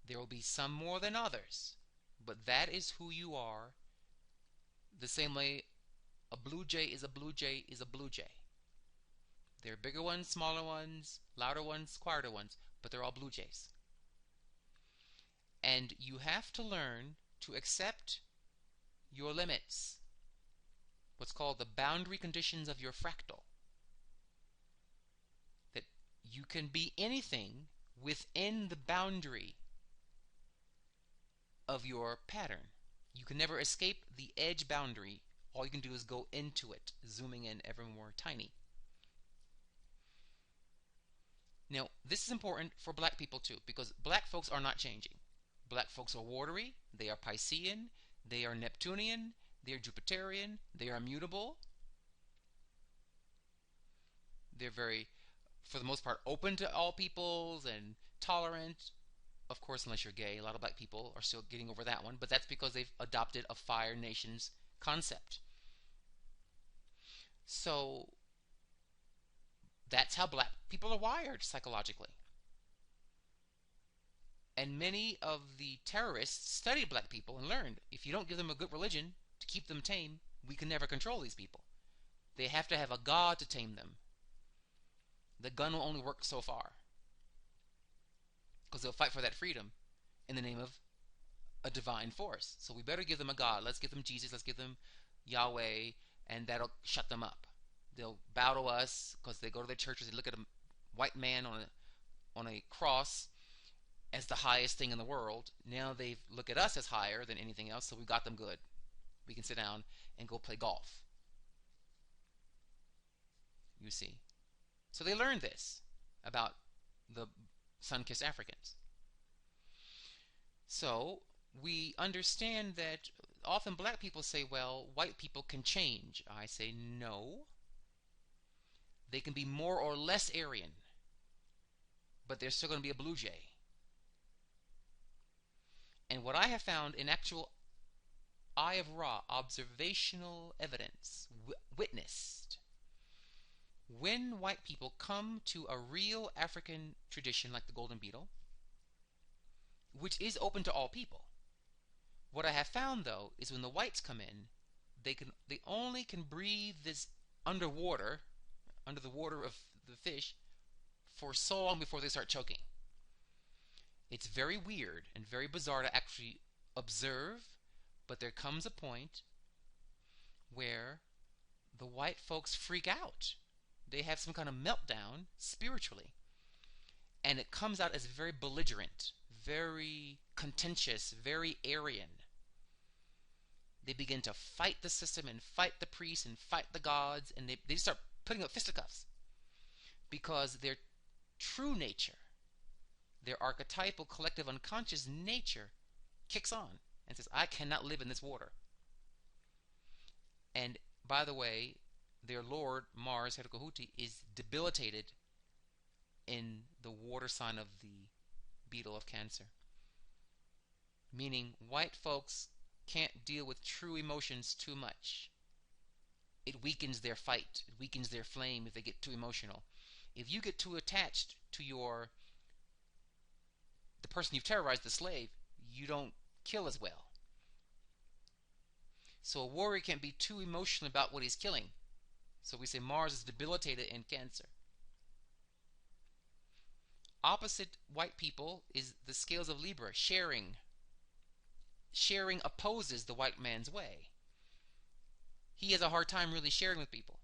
[SPEAKER 1] There will be some more than others, but that is who you are. The same way a blue jay is a blue jay is a blue jay. There are bigger ones, smaller ones, louder ones, quieter ones, but they're all blue jays. And you have to learn to accept your limits, what's called the boundary conditions of your fractal. That you can be anything within the boundary of your pattern. You can never escape the edge boundary. All you can do is go into it, zooming in ever more tiny. Now, this is important for black people too, because black folks are not changing. Black folks are watery, they are Piscean, they are Neptunian, they are Jupiterian, they are immutable. They're very, for the most part, open to all peoples and tolerant. Of course, unless you're gay, a lot of black people are still getting over that one, but that's because they've adopted a Fire Nations concept. So that's how black people are wired psychologically. And many of the terrorists studied black people and learned, if you don't give them a good religion to keep them tame, we can never control these people. They have to have a god to tame them. The gun will only work so far, because they'll fight for that freedom in the name of a divine force. So we better give them a god. Let's give them Jesus, let's give them Yahweh, and that'll shut them up. They'll bow to us because they go to their churches and look at a white man on a cross as the highest thing in the world. Now they look at us as higher than anything else, so we got them good. We can sit down and go play golf. You see. So they learned this about the sun-kissed Africans. So we understand that often black people say, well, white people can change. I say no. They can be more or less Aryan, but they're still going to be a blue jay. And what I have found in actual eye of Ra, observational evidence, witnessed. When white people come to a real African tradition like the Golden Beetle, which is open to all people, what I have found though is when the whites come in, they only can breathe this underwater, under the water of the fish, for so long before they start choking. It's very weird and very bizarre to actually observe, but there comes a point where the white folks freak out. They have some kind of meltdown spiritually. And it comes out as very belligerent, very contentious, very Aryan. They begin to fight the system and fight the priests and fight the gods, and they start putting up fisticuffs because their true nature, their archetypal collective unconscious nature kicks on and says, I cannot live in this water. And by the way, their lord, Mars, Herukahuti, is debilitated in the water sign of the beetle of Cancer. Meaning white folks can't deal with true emotions too much. It weakens their fight. It weakens their flame if they get too emotional. If you get too attached to the person you've terrorized, the slave, you don't kill as well. So a warrior can't be too emotional about what he's killing. So we say Mars is debilitated in Cancer. Opposite white people is the scales of Libra, sharing. Sharing opposes the white man's way. He has a hard time really sharing with people.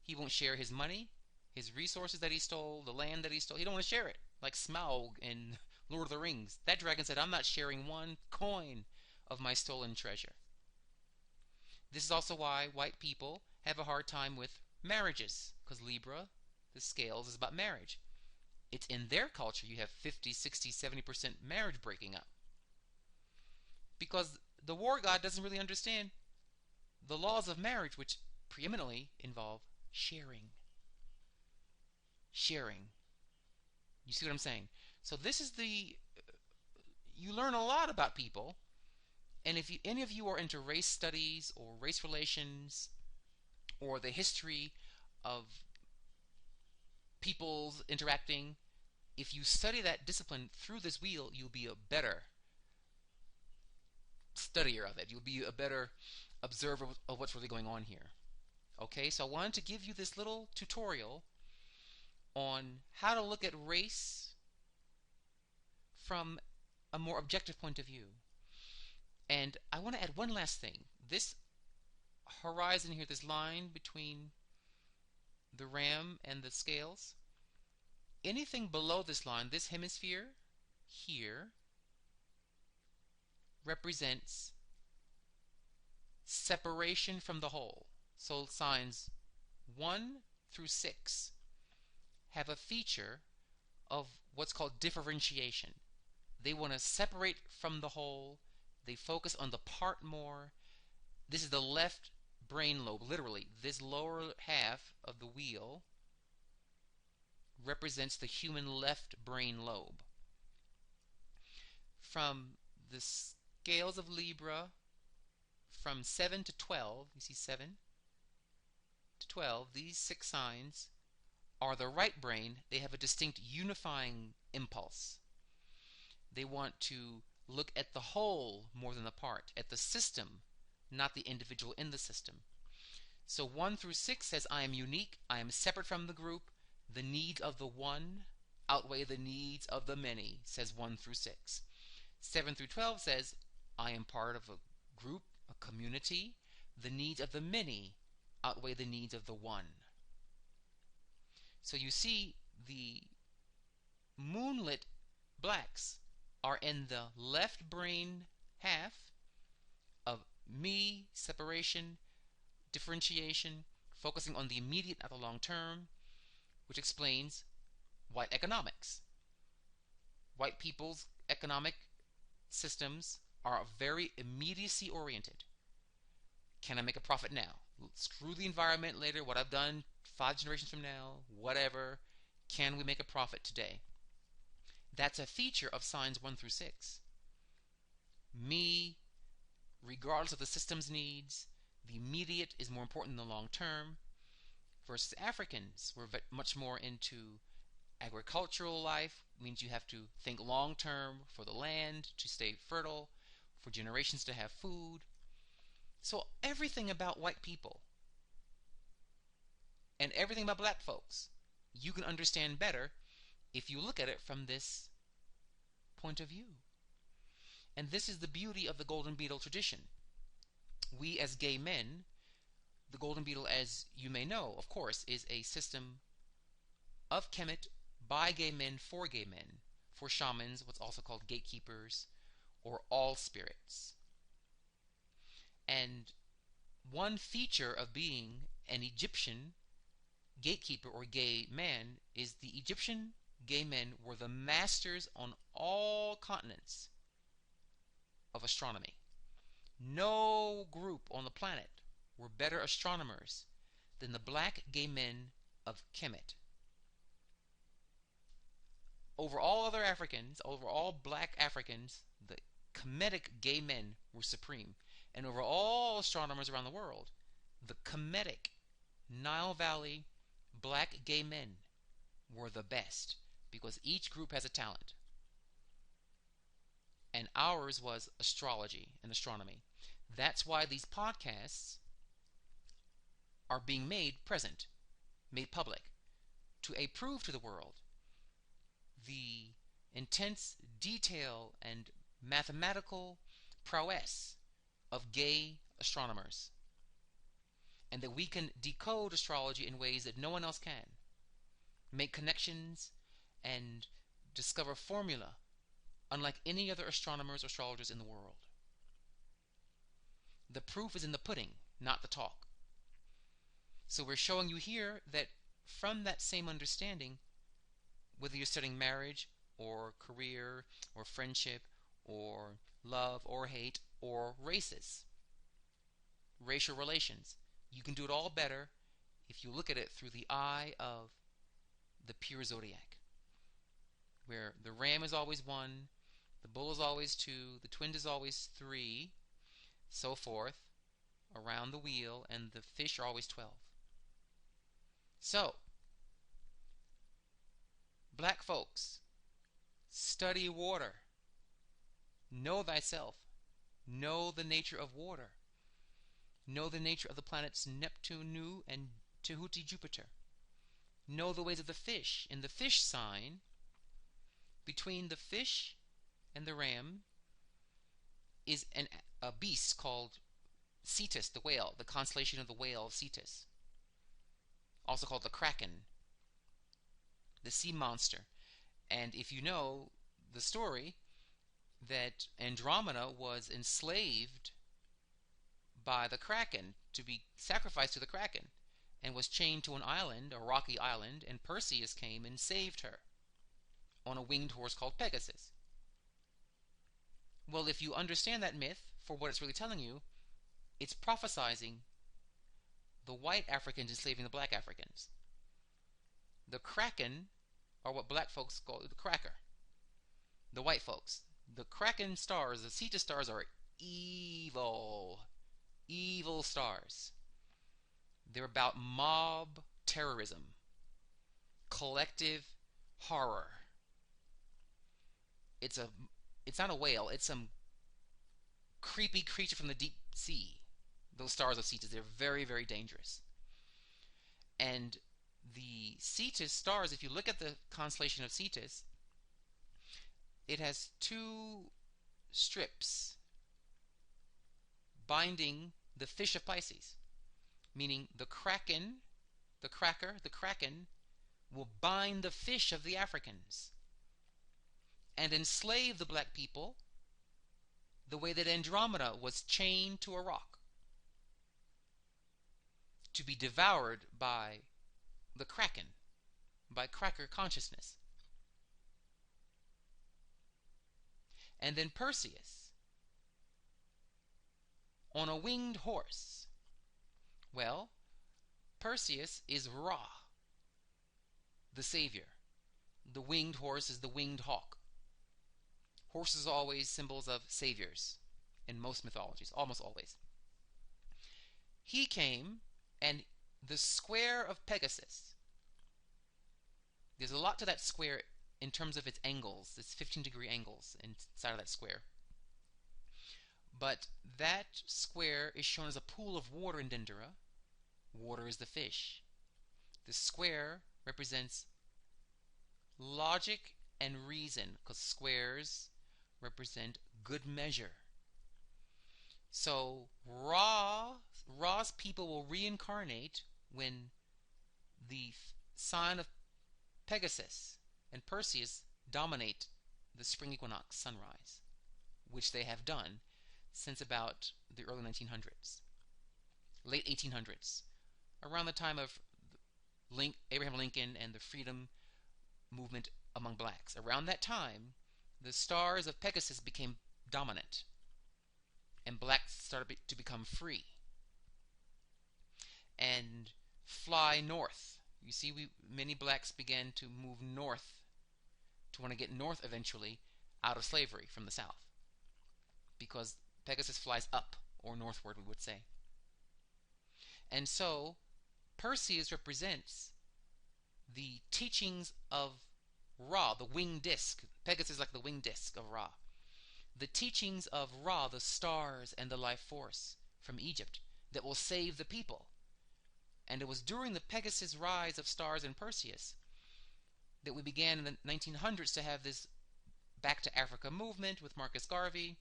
[SPEAKER 1] He won't share his money, his resources that he stole, the land that he stole. He don't want to share it. Like Smaug in Lord of the Rings. That dragon said, I'm not sharing one coin of my stolen treasure. This is also why white people have a hard time with marriages, because Libra, the scales, is about marriage. It's in their culture you have 50, 60, 70% marriage breaking up. Because the war god doesn't really understand the laws of marriage, which preeminently involve sharing. Sharing. You see what I'm saying? So this is you learn a lot about people. And if any of you are into race studies or race relations or the history of people's interacting, if you study that discipline through this wheel, you'll be a better studier of it. You'll be a better observer of what's really going on here. Okay, so I wanted to give you this little tutorial on how to look at race from a more objective point of view. And I want to add one last thing. This horizon here, this line between the ram and the scales, anything below this line, this hemisphere here, represents separation from the whole. So signs 1 through 6 have a feature of what's called differentiation. They want to separate from the whole. They focus on the part more. This is the left brain lobe, literally. This lower half of the wheel represents the human left brain lobe. From the scales of Libra, from 7 to 12, you see 7 to 12, these 6 signs are the right brain. They have a distinct unifying impulse. They want to look at the whole more than the part, at the system, not the individual in the system. So 1 through 6 says, I am unique, I am separate from the group, the needs of the one outweigh the needs of the many, says 1 through 6. 7 through 12 says, I am part of a group, a community, the needs of the many outweigh the needs of the one. So you see, the moonlit blacks are in the left brain half of me, separation, differentiation, focusing on the immediate, not the long term, which explains white economics. White people's economic systems are very immediacy oriented. Can I make a profit now? Screw the environment later, what I've done 5 generations from now, whatever. Can we make a profit today? That's a feature of signs 1 through 6. Me, regardless of the system's needs. The immediate is more important than the long term. Versus Africans, we're much more into agricultural life, means you have to think long term for the land to stay fertile, for generations to have food. So everything about white people and everything about black folks, you can understand better if you look at it from this point of view. And this is the beauty of the Golden Beetle tradition. We as gay men, the Golden Beetle, as you may know, of course, is a system of Kemet by gay men, for shamans, what's also called gatekeepers, or all spirits. And one feature of being an Egyptian gatekeeper or gay man is the Egyptian gay men were the masters on all continents of astronomy. No group on the planet were better astronomers than the black gay men of Kemet. Over all other Africans, over all black Africans, the Kemetic gay men were supreme. And over all astronomers around the world, the Kemetic Nile Valley black gay men were the best, because each group has a talent. And ours was astrology and astronomy. That's why these podcasts are being made present, made public, to prove to the world the intense detail and mathematical prowess of gay astronomers, and that we can decode astrology in ways that no one else can, make connections and discover formula unlike any other astronomers or astrologers in the world. The proof is in the pudding, not the talk. So we're showing you here that from that same understanding, whether you're studying marriage or career or friendship or love or hate or races, racial relations, you can do it all better if you look at it through the eye of the pure zodiac, where the ram is always 1, the bull is always 2, the twin is always 3, so forth, around the wheel, and the fish are always 12. So, black folks, study water. Know thyself. Know the nature of water. Know the nature of the planets Neptune, Nu, and Tehuti, Jupiter. Know the ways of the fish. In the fish sign, between the fish and the ram, is a beast called Cetus, the whale, the constellation of the whale of Cetus, also called the kraken, the sea monster. And if you know the story, that Andromeda was enslaved by the kraken, to be sacrificed to the kraken, and was chained to an island, a rocky island, and Perseus came and saved her on a winged horse called Pegasus. Well, if you understand that myth for what it's really telling you, it's prophesizing the white Africans enslaving the black Africans. The kraken are what black folks call the cracker. The white folks. The kraken stars, the Cetus stars, are evil. Evil stars. They're about mob terrorism, collective horror. It's not a whale, it's some creepy creature from the deep sea. Those stars of Cetus, they're very, very dangerous. And the Cetus stars, if you look at the constellation of Cetus, it has 2 strips binding the fish of Pisces, meaning the kraken, the kraken will bind the fish of the Africans and enslave the black people the way that Andromeda was chained to a rock to be devoured by the kraken, by cracker consciousness. And then Perseus on a winged horse. Well, Perseus is Ra, the savior. The winged horse is the winged hawk. Horses are always symbols of saviors. in most mythologies, almost always. He came, and the square of Pegasus, there's a lot to that square in terms of its angles. It's 15-degree angles inside of that square. But that square is shown as a pool of water in Dendera. Water is the fish. The square represents logic and reason, because squares represent good measure. So Ra's people will reincarnate when the sign of Pegasus and Perseus dominate the spring equinox sunrise, which they have done since about the early 1900s, late 1800s, around the time of Abraham Lincoln and the freedom movement among blacks. Around that time, the stars of Pegasus became dominant, and blacks started to become free and fly north. You see, many blacks began to move north, to want to get north eventually out of slavery from the south, because Pegasus flies up, or northward we would say. And so Perseus represents the teachings of Ra, the winged disc. Pegasus is like the winged disc of Ra. The teachings of Ra, the stars and the life force from Egypt, that will save the people. And it was during the Pegasus rise of stars and Perseus that we began in the 1900s to have this Back to Africa movement with Marcus Garvey.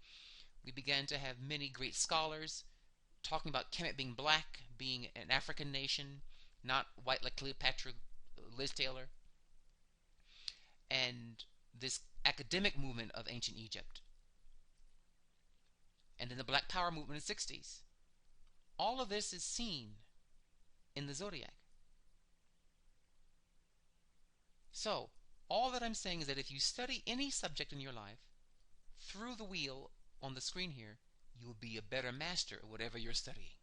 [SPEAKER 1] We began to have many great scholars talking about Kemet being black, being an African nation, not white like Cleopatra, Liz Taylor. And this academic movement of ancient Egypt. And then the Black Power movement in the 60s. All of this is seen in the Zodiac. So, all that I'm saying is that if you study any subject in your life through the wheel on the screen here, you will be a better master at whatever you're studying.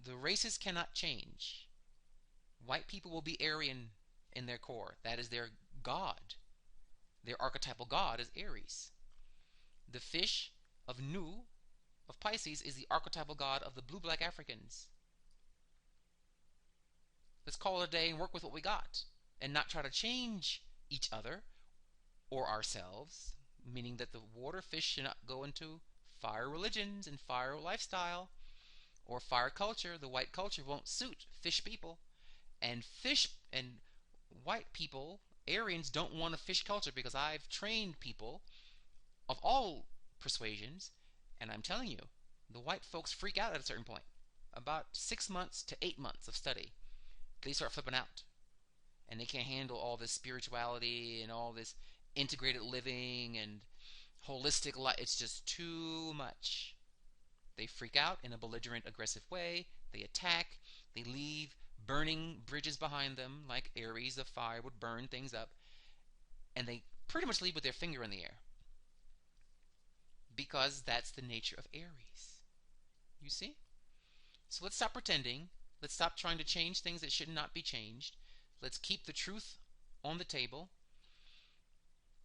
[SPEAKER 1] The races cannot change. White people will be Aryan in their core. That is their god. Their archetypal god is Aries. The fish of Nu, of Pisces, is the archetypal god of the blue-black Africans. Let's call it a day and work with what we got, and not try to change each other or ourselves, meaning that the water fish should not go into fire religions and fire lifestyle or fire culture. The white culture won't suit fish people, and white people, Aryans, don't want a fish culture, because I've trained people of all persuasions, and I'm telling you, the white folks freak out at a certain point. About 6 months to 8 months of study, they start flipping out, and they can't handle all this spirituality and all this integrated living and holistic life. It's just too much. They freak out in a belligerent, aggressive way. They attack. They leave burning bridges behind them, like Aries, the fire would burn things up, and they pretty much leave with their finger in the air, because that's the nature of Aries. You see? So let's stop pretending. Let's stop trying to change things that should not be changed. Let's keep the truth on the table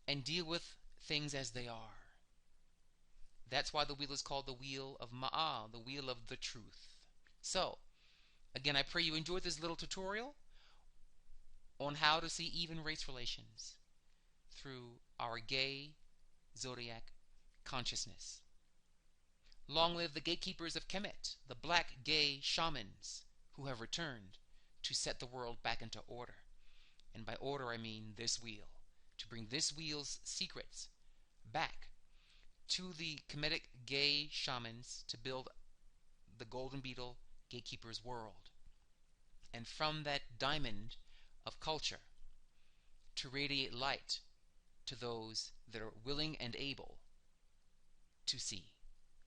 [SPEAKER 1] and deal with things as they are. That's why the wheel is called the wheel of Ma'al, the wheel of the truth. So, again, I pray you enjoyed this little tutorial on how to see even race relations through our gay zodiac consciousness. Long live the gatekeepers of Kemet, the black gay shamans who have returned to set the world back into order. And by order I mean this wheel, to bring this wheel's secrets back to the Kemetic gay shamans to build the golden beetle gatekeeper's world. And from that diamond of culture to radiate light to those that are willing and able to see.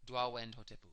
[SPEAKER 1] Dwawend Hotepu.